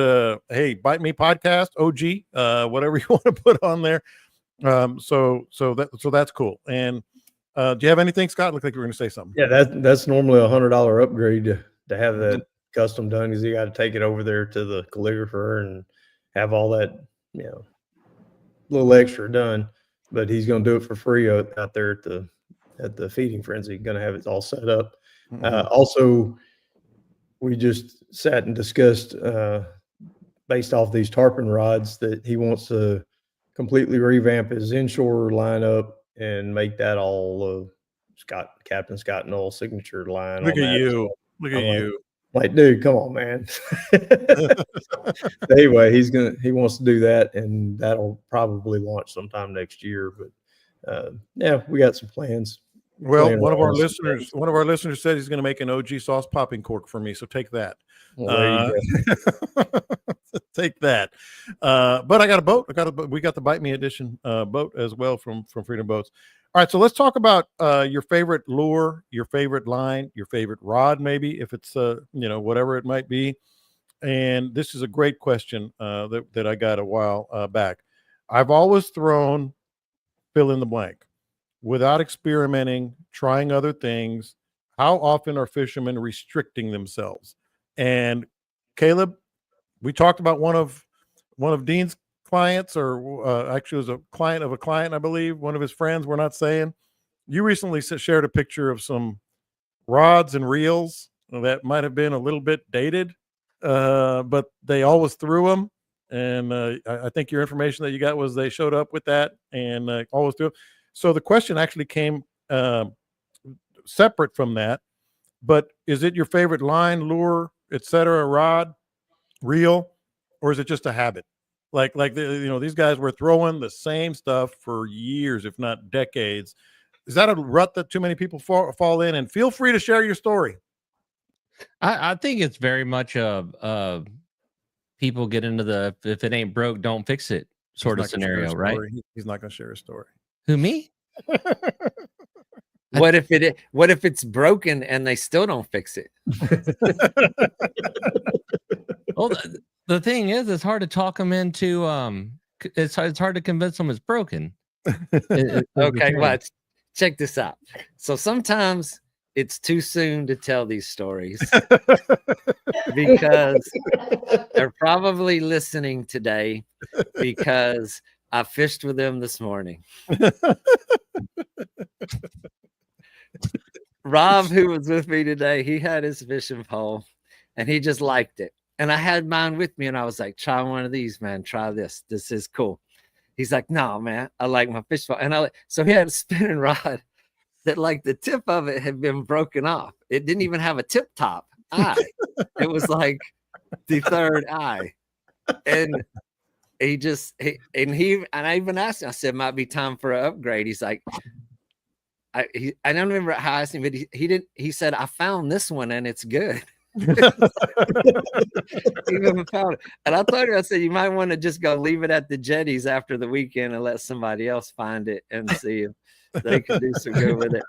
hey, Bite Me Podcast, OG, whatever you want to put on there. So that's cool. And do you have anything, Scott? Looked like you were going to say something. Yeah, that's normally $100 upgrade to have that custom done, because you got to take it over there to the calligrapher and have all that little extra done. But he's going to do it for free out there at the Feeding Frenzy. Going to have it all set up. Also, we just sat and discussed based off these tarpon rods that he wants to completely revamp his inshore lineup and make that all Captain Scott Knoll signature line. Look at you. Look at you. Like, dude, come on, man. Anyway, he wants to do that, and that'll probably launch sometime next year. But yeah, we got some plans. Well, one of our listeners said he's going to make an OG sauce popping cork for me. So take that. Well, there you go. Take that. But I got a boat. We got the Bite Me Edition boat as well from Freedom Boats. All right, so let's talk about your favorite lure, your favorite line, your favorite rod, maybe if it's whatever it might be. And this is a great question that I got a while back. I've always thrown fill in the blank without experimenting, trying other things. How often are fishermen restricting themselves? And Caleb, we talked about one of Dean's clients, or actually was a client of a client, I believe, one of his friends. We're not saying. You recently shared a picture of some rods and reels that might have been a little bit dated, but they always threw them. And I think your information that you got was they showed up with that and always threw them. So the question actually came separate from that. But is it your favorite line, lure, etc., rod, reel, or is it just a habit? Like these guys were throwing the same stuff for years, if not decades. Is that a rut that too many people fall in? And feel free to share your story. I think it's very much people get into the if it ain't broke, don't fix it sort of scenario, right? He's not going to share a story. Who, me? What if it's broken and they still don't fix it? Well, the thing is, it's hard to talk them into. It's hard to convince them it's broken. Okay, watch. Check this out. So sometimes it's too soon to tell these stories because they're probably listening today because I fished with them this morning. Rob, who was with me today, he had his fishing pole and he just liked it. And I had mine with me and I was like, try one of these, man. Try this. This is cool. He's like, no, man, I like my fish pole. And so he had a spinning rod that like the tip of it had been broken off. It didn't even have a tip top eye. It was like the third eye. And I even asked him, I said, might be time for an upgrade. He's like, I don't remember how I asked him, but he said, I found this one and it's good. He even found it. And I told him, I said, you might want to just go leave it at the jetties after the weekend and let somebody else find it and see if they can do some good with it.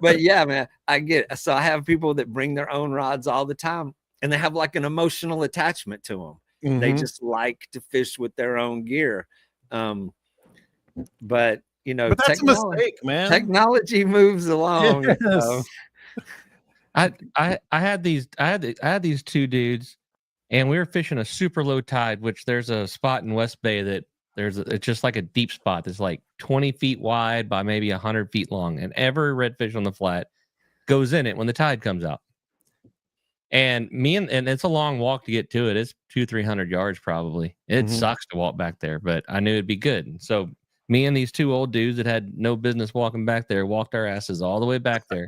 But yeah, man, I get it. So I have people that bring their own rods all the time and they have like an emotional attachment to them. Mm-hmm. They just like to fish with their own gear. But that's a mistake, man. Technology moves along. Yes. I had these two dudes, and we were fishing a super low tide, which there's a spot in West Bay that it's just like a deep spot that's like 20 feet wide by maybe 100 feet long, and every redfish on the flat goes in it when the tide comes out. And and it's a long walk to get to it. It's 200-300 yards probably. It sucks to walk back there, but I knew it'd be good. So me and these two old dudes that had no business walking back there walked our asses all the way back there.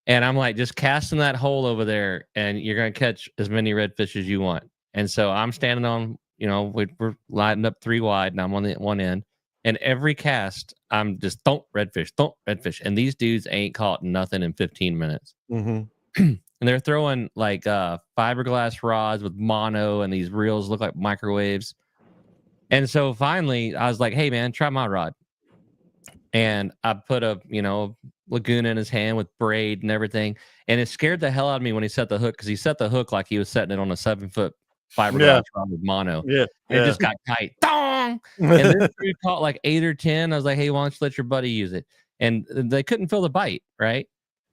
And I'm like, just casting that hole over there, and you're going to catch as many redfish as you want. And so I'm standing on, we're lining up 3 wide, and I'm on the one end. And every cast, I'm just, don't redfish. And these dudes ain't caught nothing in 15 minutes. Mm-hmm. And they're throwing like fiberglass rods with mono, and these reels look like microwaves. And so finally, I was like, hey, man, try my rod. And I put a, Laguna in his hand with braid and everything. And it scared the hell out of me when he set the hook, because he set the hook like he was setting it on a 7-foot fiberglass rod with mono. Yeah. It just got tight. Dong! And this dude caught like 8 or 10. I was like, hey, why don't you let your buddy use it? And they couldn't feel the bite, right?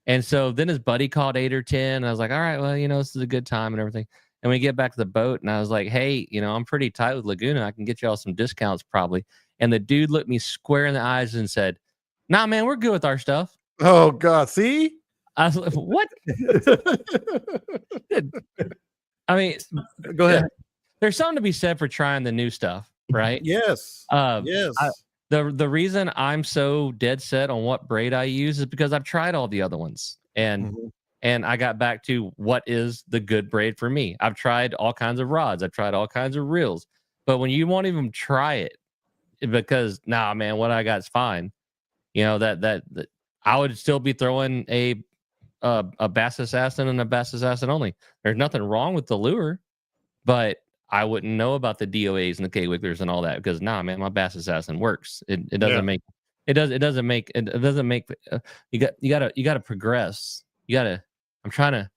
And so then his buddy caught 8 or 10. And I was like, all right, well, this is a good time and everything. And we get back to the boat, and I was like, hey, I'm pretty tight with Laguna. I can get you all some discounts probably. And the dude looked me square in the eyes and said, nah, man, we're good with our stuff. Oh, God. See? I was like, what? I mean, go ahead. There's something to be said for trying the new stuff, right? Yes. Yes. The reason I'm so dead set on what braid I use is because I've tried all the other ones. And And I got back to what is the good braid for me. I've tried all kinds of rods. I've tried all kinds of reels. But when you won't even try it because, nah, man, what I got is fine. You know, that I would still be throwing a Bass Assassin and a Bass Assassin only. There's nothing wrong with the lure, but I wouldn't know about the DOAs and the K-Wigglers and all that because, nah, man, my Bass Assassin works. It doesn't make you gotta progress. I'm trying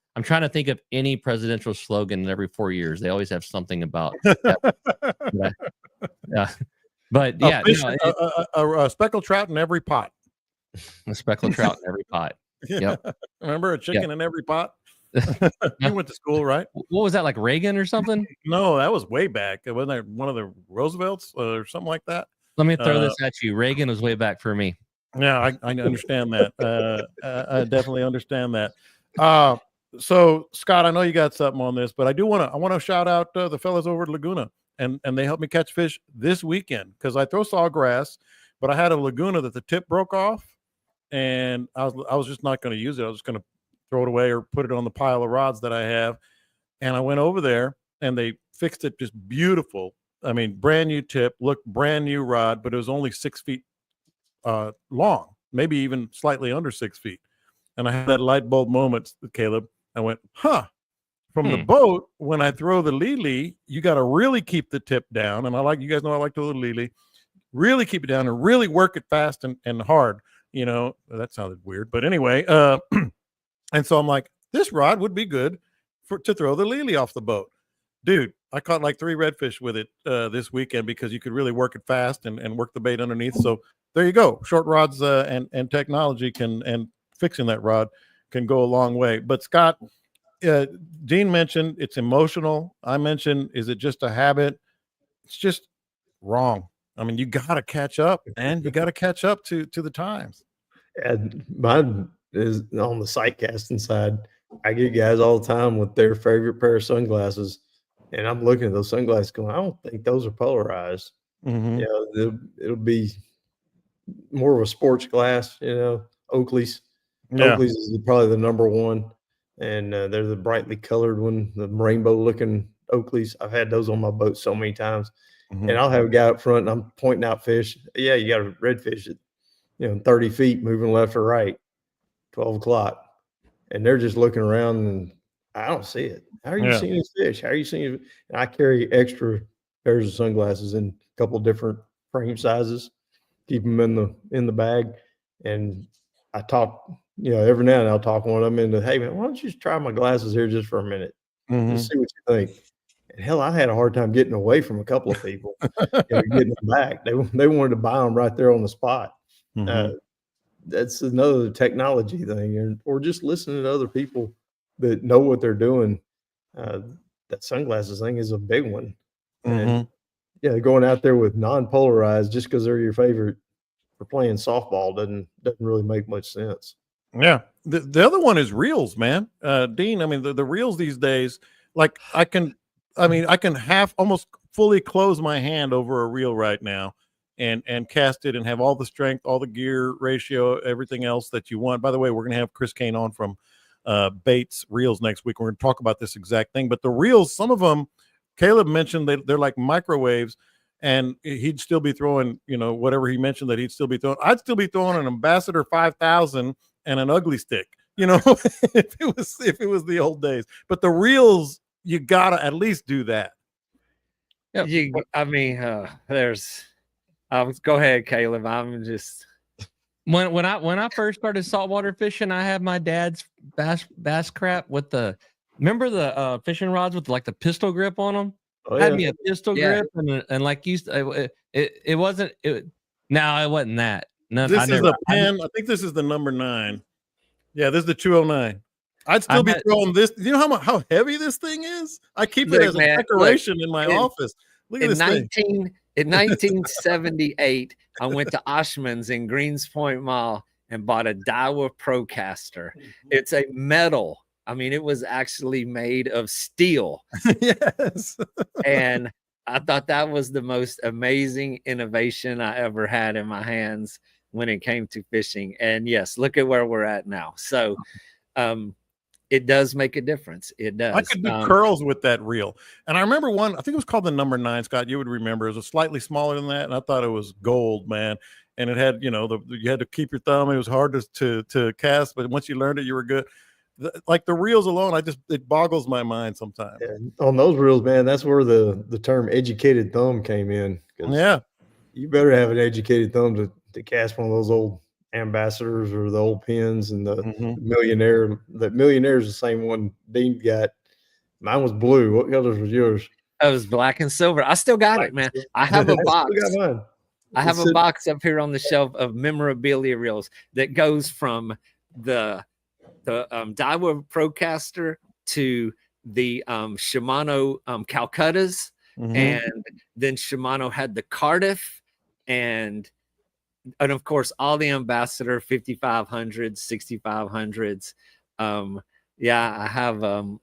to think of any presidential slogan every 4 years. They always have something about that. But yeah, a speckled trout in every pot. A speckled trout in every pot. Yep. Remember a chicken in every pot? You went to school, right? What was that, like Reagan or something? No, that was way back. Wasn't that one of the Roosevelts or something like that? Let me throw this at you. Reagan was way back for me. Yeah, I understand that. I definitely understand that. So Scott, I know you got something on this, but I want to shout out the fellas over at Laguna, and they helped me catch fish this weekend because I throw sawgrass, but I had a Laguna that the tip broke off, and I was just not going to use it. I was just going to throw it away or put it on the pile of rods that I have. And I went over there and they fixed it just beautiful. I mean, brand new tip, looked brand new rod, but it was only 6 feet long, maybe even slightly under 6 feet. And I had that light bulb moment, Caleb. I went, from the boat, when I throw the Lili, you got to really keep the tip down. And you guys know I like to throw the Lili, really keep it down and really work it fast and hard. You know, that sounded weird, but anyway, and so I'm like, this rod would be good to throw the Lili off the boat. Dude, I caught like 3 redfish with it this weekend because you could really work it fast and work the bait underneath. So there you go. Short rods and technology and fixing that rod can go a long way. But Scott, Dean mentioned it's emotional. I mentioned, is it just a habit? It's just wrong. I mean, you got to catch up, and you got to catch up to the times. And mine is on the sight casting side. I get guys all the time with their favorite pair of sunglasses, and I'm looking at those sunglasses going, I don't think those are polarized. Mm-hmm. You know, it'll be more of a sports glass, you know, Oakley's. Yeah. Oakley's is probably the number one, and they're the brightly colored one, the rainbow looking Oakley's. I've had those on my boat so many times. Mm-hmm. And I'll have a guy up front and I'm pointing out fish. Yeah, you got a redfish at 30 feet moving left or right, 12 o'clock. And they're just looking around and I don't see it. How are you seeing this fish? How are you seeing it? And I carry extra pairs of sunglasses in a couple of different frame sizes, keep them in the bag. And I talk, every now and then I'll talk one of them into, hey man, why don't you just try my glasses here just for a minute? Just see what you think. And hell, I had a hard time getting away from a couple of people, getting them back. They wanted to buy them right there on the spot. Mm-hmm. That's another technology thing, or just listening to other people that know what they're doing. That sunglasses thing is a big one. And going out there with non-polarized just because they're your favorite for playing softball doesn't really make much sense. Yeah. The other one is reels, man. Dean, I mean, the reels these days, like I can almost fully close my hand over a reel right now and cast it and have all the strength, all the gear ratio, everything else that you want. By the way, we're going to have Chris Kane on from Bates Reels next week. We're going to talk about this exact thing. But the reels, some of them, Caleb mentioned they're like microwaves, and he'd still be throwing, whatever he mentioned that he'd still be throwing. I'd still be throwing an Ambassador 5000 and an ugly stick, if it was the old days. But the reels, you gotta at least do that. Yep. Go ahead, Caleb. I'm just when I first started saltwater fishing, I had my dad's bass crap with remember the fishing rods with like the pistol grip on them. Oh, Had me a pistol grip and like it wasn't that. No, this is the pen. I think this is the number 9. Yeah, this is the 209. I'd still be throwing this. You know how heavy this thing is? I keep it as a decoration in my office. Look at this thing. In 1978, I went to Oshman's in Greens Point Mall and bought a Daiwa Procaster. It's a metal. I mean, it was actually made of steel. Yes. And I thought that was the most amazing innovation I ever had in my hands when it came to fishing. And yes, look at where we're at now. So it does make a difference. It does. I could do curls with that reel. And I remember one, I think it was called the number 9, Scott. You would remember. It was slightly smaller than that. And I thought it was gold, man. And it had, you know, you had to keep your thumb. It was hard to cast, but once you learned it, you were good. Like the reels alone, it boggles my mind sometimes. Yeah, on those reels, man, that's where the term educated thumb came in. Yeah. You better have an educated thumb to cast one of those old ambassadors or the old pins and the millionaire. The millionaire is the same one Dean got. Mine was blue. What colors was yours? It was black and silver. I still got it, man. I have a box. I have a box up here on the shelf of memorabilia reels that goes from the Daiwa Procaster to the Shimano Calcuttas, and then Shimano had the Cardiff, and of course all the Ambassador 5500s, 6500s. Yeah, I have a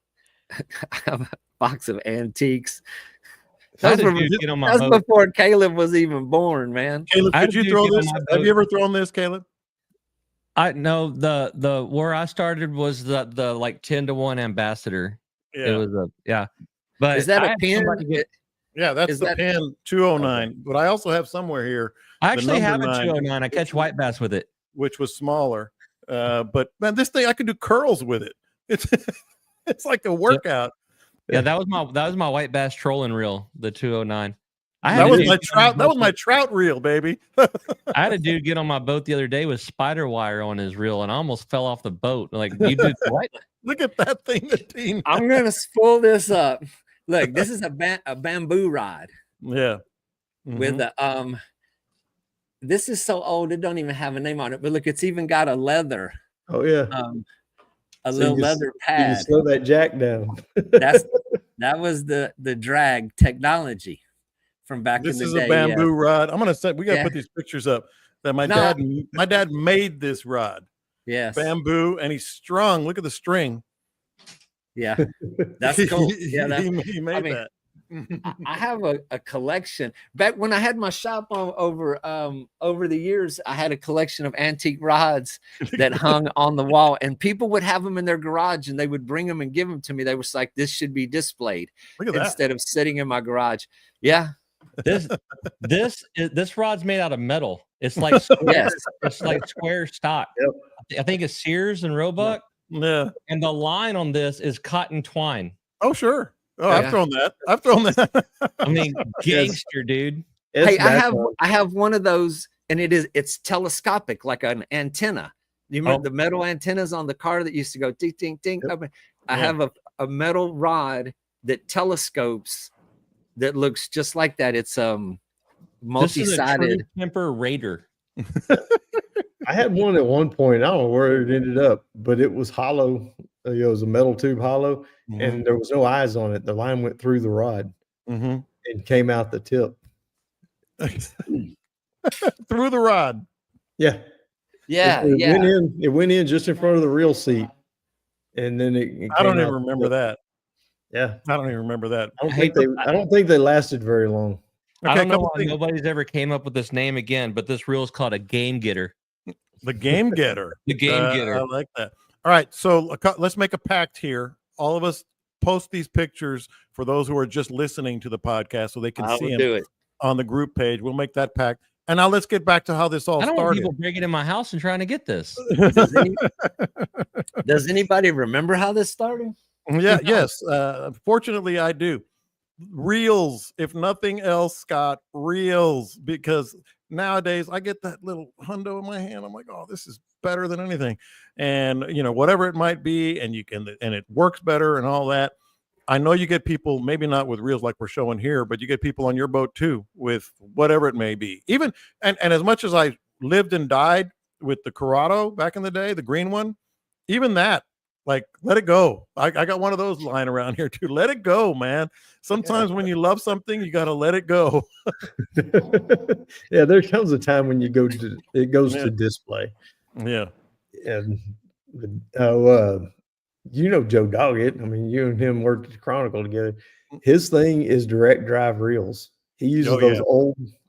box of antiques. That's before Caleb was even born, man. Caleb, could you throw this? Have you ever thrown this, Caleb? I know the where I started was the like 10-to-1 Ambassador. Yeah. It was but is that a pin? Yeah, that's the pin 209. Okay. But I also have somewhere here. I actually have a 209. I catch white bass with it, which was smaller. But man, this thing I could do curls with it. It's like a workout. Yeah, that was my white bass trolling reel, the 209. That was my trout reel, baby. I had a dude get on my boat the other day with spider wire on his reel, and I almost fell off the boat. Like, you did what? Look at that thing, the team. I'm gonna spool this up. Look, this is a bamboo rod. Yeah. With the this is so old it don't even have a name on it. But look, it's even got a leather. Oh yeah. Little leather pad. You can slow that jack down. That was the drag technology from back in the day. This is a bamboo rod. I'm gonna say we gotta put these pictures up. That my dad made this rod. Yes. Bamboo, and he's strung. Look at the string. Yeah, that's cool. Yeah, he made that. I have a collection. Back when I had my shop over the years, I had a collection of antique rods that hung on the wall, and people would have them in their garage, and they would bring them and give them to me. They were like, "This should be displayed instead of sitting in my garage." Yeah, this rod's made out of metal. It's like it's like square stock. Yep. I think it's Sears and Roebuck. Yeah, and the line on this is cotton twine. Oh sure. Oh, yeah. I've thrown that. I mean, gangster, dude. Hey, I have one of those, and it's telescopic, like an antenna. You remember the metal antennas on the car that used to go ding ding ding? Yep. I have a metal rod that telescopes that looks just like that. It's multi-sided. This is a Temper Raider. I had one at one point. I don't know where it ended up, but it was hollow. It was a metal tube hollow, and there was no eyes on it. The line went through the rod and came out the tip. Through the rod. Yeah. Yeah. It went in just in front of the reel seat. And then it I don't even remember that. Yeah. I don't even remember that. I don't think they lasted very long. Okay, I don't know why nobody's ever came up with this name again, but this reel is called a game getter. The game getter. The game getter. I like that. All right, so let's make a pact here. All of us post these pictures for those who are just listening to the podcast so they can see them on the group page. We'll make that pact. And now let's get back to how this all started. I don't want people breaking in my house and trying to get this. Does anybody remember how this started? Yeah, yes. Fortunately, I do. Reels, if nothing else, Scott, reels, because nowadays I get that little hundo in my hand. I'm like, oh, this is better than anything. And whatever it might be, and it works better and all that. I know you get people, maybe not with reels like we're showing here, but you get people on your boat too with whatever it may be. Even and as much as I lived and died with the Corrado back in the day, the green one, even that, like, let it go. I got one of those lying around here too. Let it go, man. Sometimes when you love something, you got to let it go. Yeah, there comes a time when it goes to display. Yeah. And Joe Doggett. I mean, you and him worked at the Chronicle together. His thing is direct drive reels. He uses those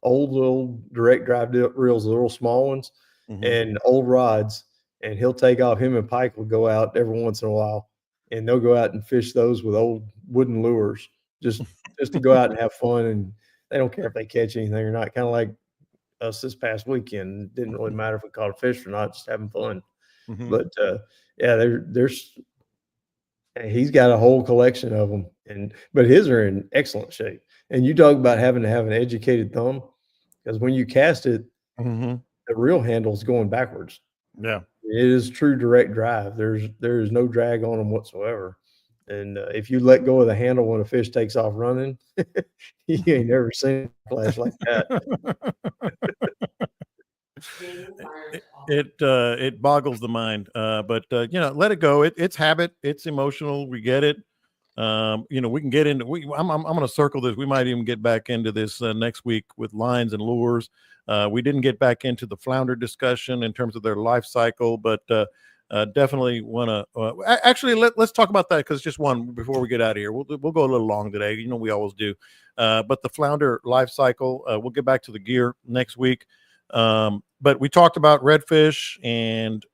old direct drive reels, the little small ones, and old rods. And he'll take off. Him and Pike will go out every once in a while and they'll go out and fish those with old wooden lures just to go out and have fun. And they don't care if they catch anything or not. Kind of like us this past weekend. It didn't really matter if we caught a fish or not, just having fun. But yeah, he's got a whole collection of them, but his are in excellent shape. And you talk about having to have an educated thumb, because when you cast it, the reel handle's going backwards. Yeah, it is true direct drive. There is no drag on them whatsoever. And if you let go of the handle when a fish takes off running, you ain't never seen a flash like that. It boggles the mind, but let it go. It's habit, it's emotional. We get it. We can get into. I'm going to circle this. We might even get back into this next week with lines and lures. We didn't get back into the flounder discussion in terms of their life cycle, but definitely want to. Actually, let's talk about that, because just one before we get out of here. We'll go a little long today. We always do. But the flounder life cycle. We'll get back to the gear next week. But we talked about redfish and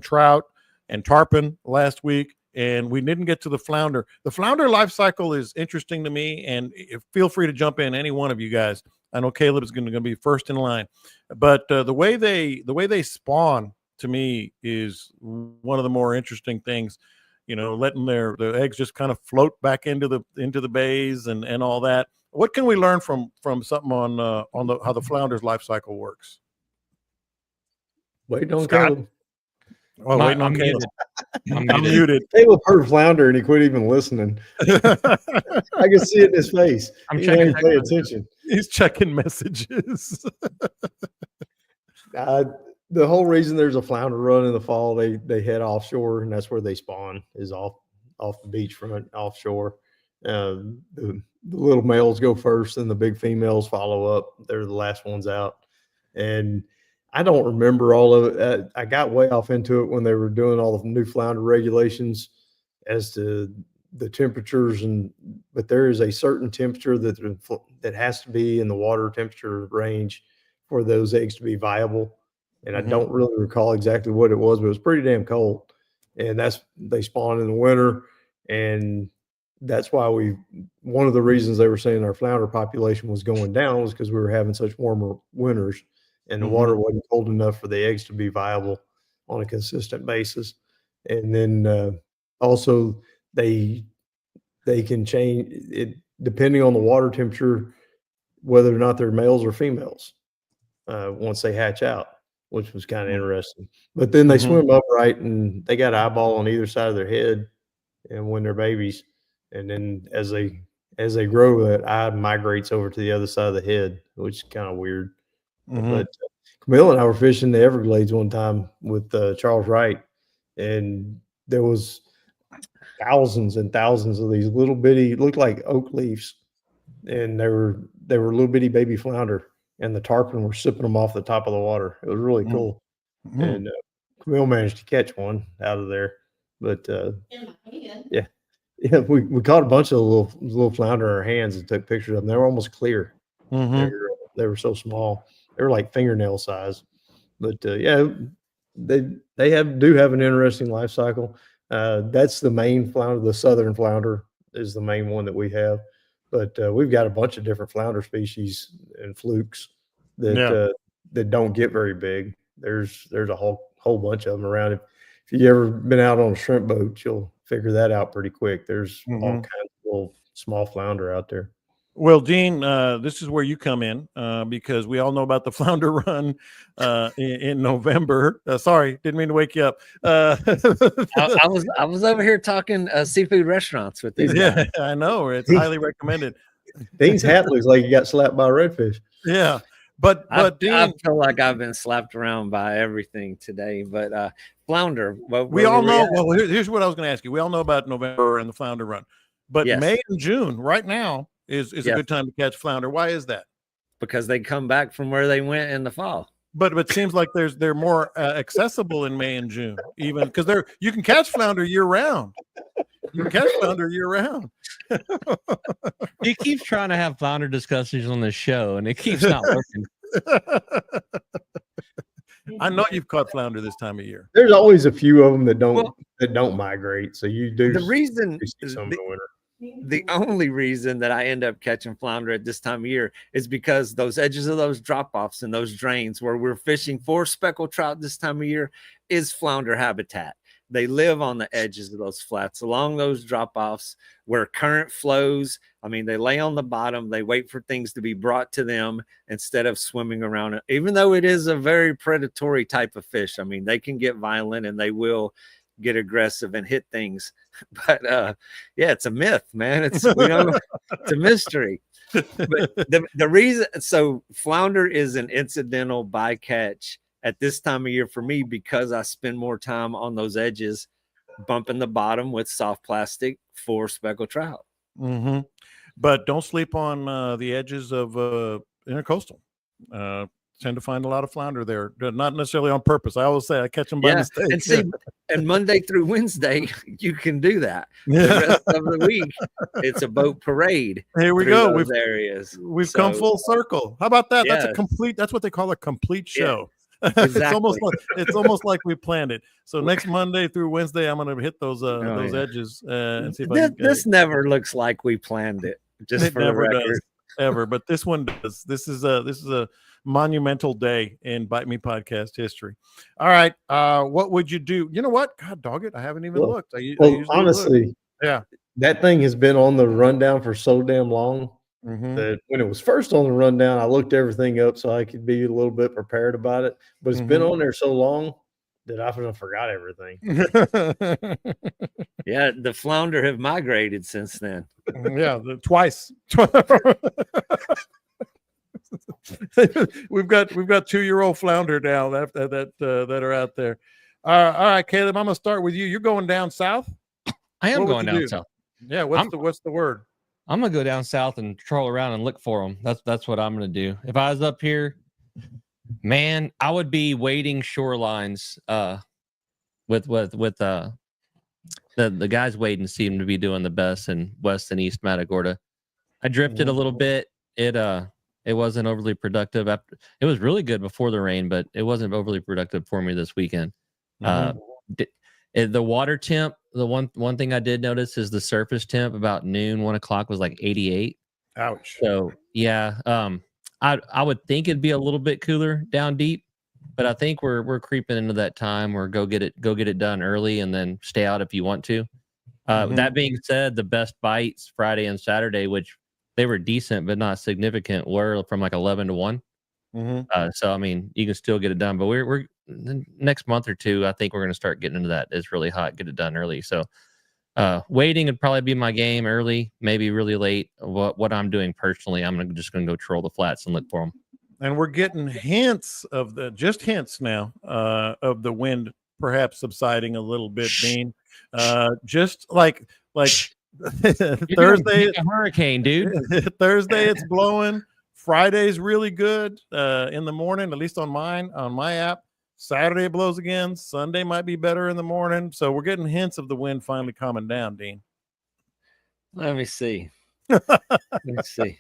trout and tarpon last week, and we didn't get to the flounder. The flounder life cycle is interesting to me, and feel free to jump in, any one of you guys. I know Caleb is going to be first in line, but the way they spawn to me is one of the more interesting things. Letting the eggs just kind of float back into the bays and all that. What can we learn from something on how the flounder's life cycle works? Waiting on Caleb. Oh, waiting on Caleb. I'm muted. Caleb heard flounder and he quit even listening. I can see it in his face. I'm He checking. ain't pay attention. He's checking messages. The whole reason there's a flounder run in the fall, they head offshore, and that's where they spawn, is off the beachfront offshore. The little males go first and the big females follow up. They're the last ones out. And I don't remember all of it. I got way off into it when they were doing all the new flounder regulations as to the temperatures, but there is a certain temperature that has to be in the water temperature range for those eggs to be viable. And I don't really recall exactly what it was, but it was pretty damn cold. And they spawn in the winter. And that's why one of the reasons they were saying our flounder population was going down was because we were having such warmer winters, and the water wasn't cold enough for the eggs to be viable on a consistent basis. And then also they can change it depending on the water temperature, whether or not they're males or females once they hatch out, which was kind of interesting. But then they swim upright, and they got an eyeball on either side of their head, and when they're babies. And then as they grow, that eye migrates over to the other side of the head, which is kind of weird. But Camille and I were fishing the Everglades one time with Charles Wright, and there was thousands and thousands of these little bitty, looked like oak leaves, and they were little bitty baby flounder, and the tarpon were sipping them off the top of the water. It was really cool. And Camille managed to catch one out of there, but yeah, we caught a bunch of little flounder in our hands and took pictures of them. They were almost clear. They were so small. They were like fingernail size. But yeah, they do have an interesting life cycle. That's the main flounder. The southern flounder is the main one that we have. But we've got a bunch of different flounder species and flukes that don't get very big. There's a whole bunch of them around. If you ever been out on a shrimp boat, you'll figure that out pretty quick. There's all kinds of little small flounder out there. Well, Dean, this is where you come in because we all know about the flounder run in November. Sorry, didn't mean to wake you up. I was over here talking seafood restaurants with these guys. Yeah, I know. It's highly recommended. Dean's hat looks like he got slapped by a redfish. Yeah, but Dean, I feel like I've been slapped around by everything today. But flounder, we all know. Well, here's what I was going to ask you. We all know about November and the flounder run, but May and June right now is a good time to catch flounder. Why is that? Because they come back from where they went in the fall. But it seems like they're more accessible in May and June, even because you can catch flounder year round. You can catch flounder year round. He keeps trying to have flounder discussions on the show, and it keeps not working. I know you've caught flounder this time of year. There's always a few of them that don't that don't migrate. So you do The reason, see some in the winter. the only reason that I end up catching flounder at this time of year is because those edges of those drop-offs and those drains where we're fishing for speckled trout this time of year is flounder habitat. They live on the edges of those flats along those drop-offs where current flows. I mean, they lay on the bottom. They wait for things to be brought to them instead of swimming around it. Even though it is a very predatory type of fish, I mean, they can get violent and they will get aggressive and hit things. But yeah, it's a myth, man. It's it's a mystery. But the reason, so flounder is an incidental bycatch at this time of year for me because I spend more time on those edges, bumping the bottom with soft plastic for speckled trout. Mm-hmm. But don't sleep on the edges of intercoastal. Tend to find a lot of flounder there, not necessarily on purpose. I always say I catch them by mistake. And see, and Monday through Wednesday, you can do that. Yeah. The rest of the week, it's a boat parade. Here we go. We've areas. We've come full circle. How about that? Yes. That's what they call a complete show. Yeah, exactly. it's almost like we planned it. So next Monday through Wednesday, I'm going to hit those edges and see if this never looks like we planned it. Just it for the record. does, ever, but this one does. This is a monumental day in Bite Me podcast history. All right, what would you do? You know what? God dog it, I haven't even looked. I honestly, look. Yeah, that thing has been on the rundown for so damn long. Mm-hmm. That when it was first on the rundown, I looked everything up so I could be a little bit prepared about it. But it's been on there so long that I forgot everything. Yeah, the flounder have migrated since then. Yeah, twice. we've got 2-year-old flounder now that are out there. All right, Caleb, I'm gonna start with you. You're going down south. I am going down south. Yeah, what's the word? I'm gonna go down south and troll around and look for them. That's what I'm gonna do. If I was up here, man, I would be wading shorelines. With the guys wading seem to be doing the best in West and East Matagorda. I drifted a little bit. It wasn't overly productive. It was really good before the rain, but it wasn't overly productive for me this weekend. The water temp, the one thing I did notice is the surface temp about noon, 1 o'clock was like 88. Ouch. So yeah, I would think it'd be a little bit cooler down deep, but I think we're creeping into that time where go get it done early and then stay out if you want to. That being said, the best bites Friday and Saturday, which they were decent but not significant, were from like 11 to 1. So I mean, you can still get it done, but we're next month or two, I think we're going to start getting into that. It's really hot, get it done early. So waiting would probably be my game early, maybe really late. What I'm doing personally, I'm just going to go troll the flats and look for them. And we're getting hints now of the wind perhaps subsiding a little bit, Dean. Just like Thursday, a hurricane, dude. Thursday it's blowing. Friday's really good in the morning, at least on my app. Saturday it blows again. Sunday might be better in the morning. So we're getting hints of the wind finally calming down, Dean. Let me see. Let's see.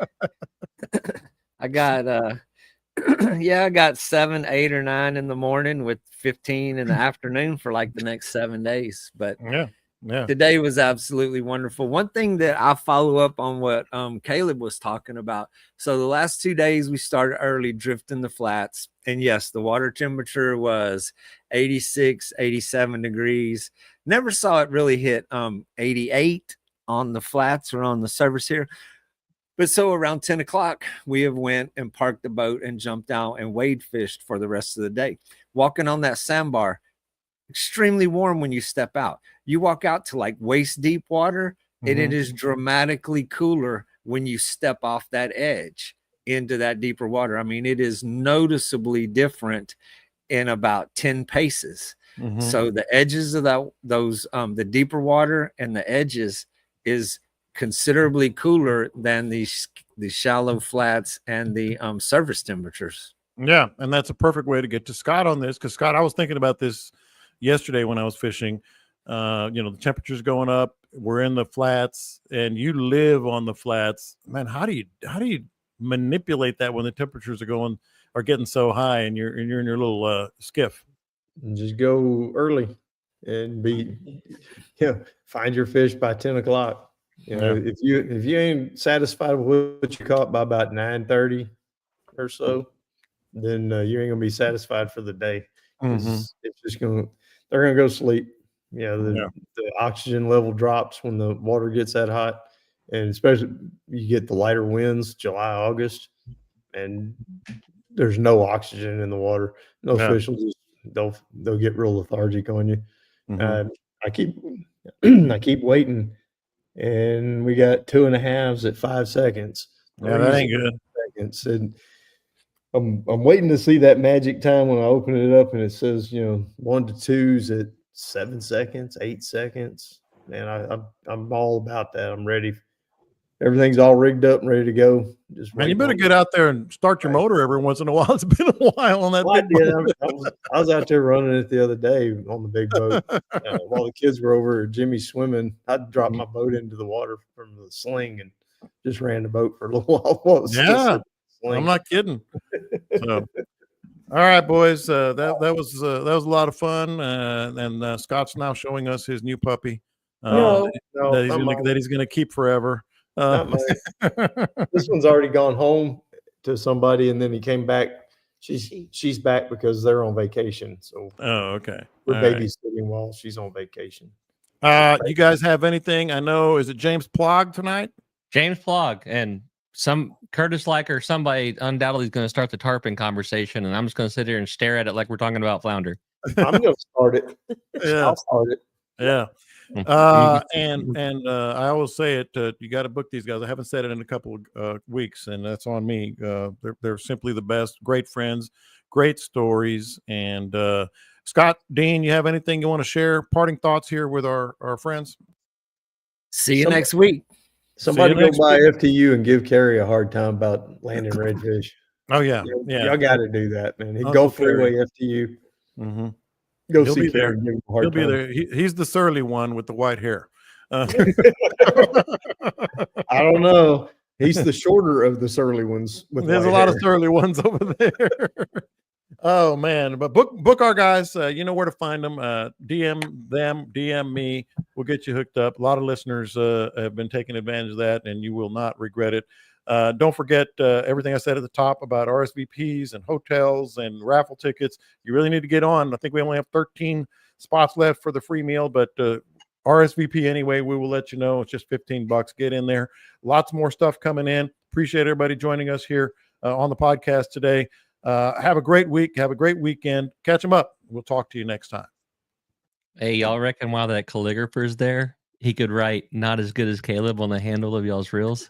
I got I got 7, 8, or 9 in the morning with 15 in the afternoon for like the next 7 days. But yeah, today was absolutely wonderful. One thing that I follow up on what Caleb was talking about. So the last 2 days we started early drifting the flats, and yes, the water temperature was 86, 87 degrees. Never saw it really hit 88 on the flats or on the surface here. But so around 10 o'clock, we have went and parked the boat and jumped out and wade fished for the rest of the day. Walking on that sandbar, extremely warm when you step out. You walk out to like waist deep water, and it is dramatically cooler when you step off that edge into that deeper water. I mean, it is noticeably different in about 10 paces. So the edges of the deeper water and the edges is considerably cooler than the shallow flats and the surface temperatures. Yeah, and that's a perfect way to get to Scott on this, because Scott, I was thinking about this yesterday when I was fishing. The temperature's going up. We're in the flats, and you live on the flats. Man, how do you manipulate that when the temperatures are getting so high, and you're in your little skiff? Just go early. and find your fish by 10 o'clock. If you ain't satisfied with what you caught by about 9:30 or so, then you ain't gonna be satisfied for the day. It's just they're gonna go sleep. The oxygen level drops when the water gets that hot, and especially you get the lighter winds, July, August, and there's no oxygen in the water. Those fish will they'll get real lethargic on you. I keep I keep waiting, and we got 2.5s at 5 seconds. Yeah, that ain't good. Seconds. And I'm waiting to see that magic time when I open it up and it says 1 to 2s at 7 seconds, 8 seconds. Man, I'm all about that. I'm ready. Everything's all rigged up and ready to go. Man, you better get out there and start your motor every once in a while. It's been a while on that big boat. I was out there running it the other day on the big boat. While the kids were over at Jimmy's swimming, I dropped my boat into the water from the sling and just ran the boat for a little while. Yeah, I'm not kidding. So, all right, boys, that was a lot of fun, and Scott's now showing us his new puppy that he's going to keep forever. This one's already gone home to somebody, and then he came back. She's back because they're on vacation. So okay, we're babysitting while she's on vacation. You guys have anything? I know, is it James Plog tonight? James Plog and some Curtis Liker, somebody undoubtedly is going to start the tarpon conversation, and I'm just going to sit here and stare at it like we're talking about flounder. I'm going to start it. Yeah. I'll start it. Yeah. And I always say it, you got to book these guys. I haven't said it in a couple of weeks, and that's on me. They're simply the best. Great friends, great stories. And Scott, Dean, you have anything you want to share? Parting thoughts here with our friends? See you next week. Somebody go buy FTU and give Cary a hard time about landing redfish. Oh, yeah. Y'all got to do that, man. Go freeway FTU. Mm-hmm. Go He'll see be there. He'll be there. He's the surly one with the white hair. I don't know. He's the shorter of the surly ones. There's a lot of surly ones over there. Oh man! But book our guys. You know where to find them. DM them. DM me. We'll get you hooked up. A lot of listeners have been taking advantage of that, and you will not regret it. Don't forget everything I said at the top about RSVPs and hotels and raffle tickets. You really need to get on. I think we only have 13 spots left for the free meal, but RSVP anyway. We will let you know. It's just $15. Get in there. Lots more stuff coming in. Appreciate everybody joining us here on the podcast today. Have a great week. Have a great weekend. Catch them up. We'll talk to you next time. Hey, y'all reckon while that calligrapher's there, he could write "not as good as Caleb" on the handle of y'all's reels?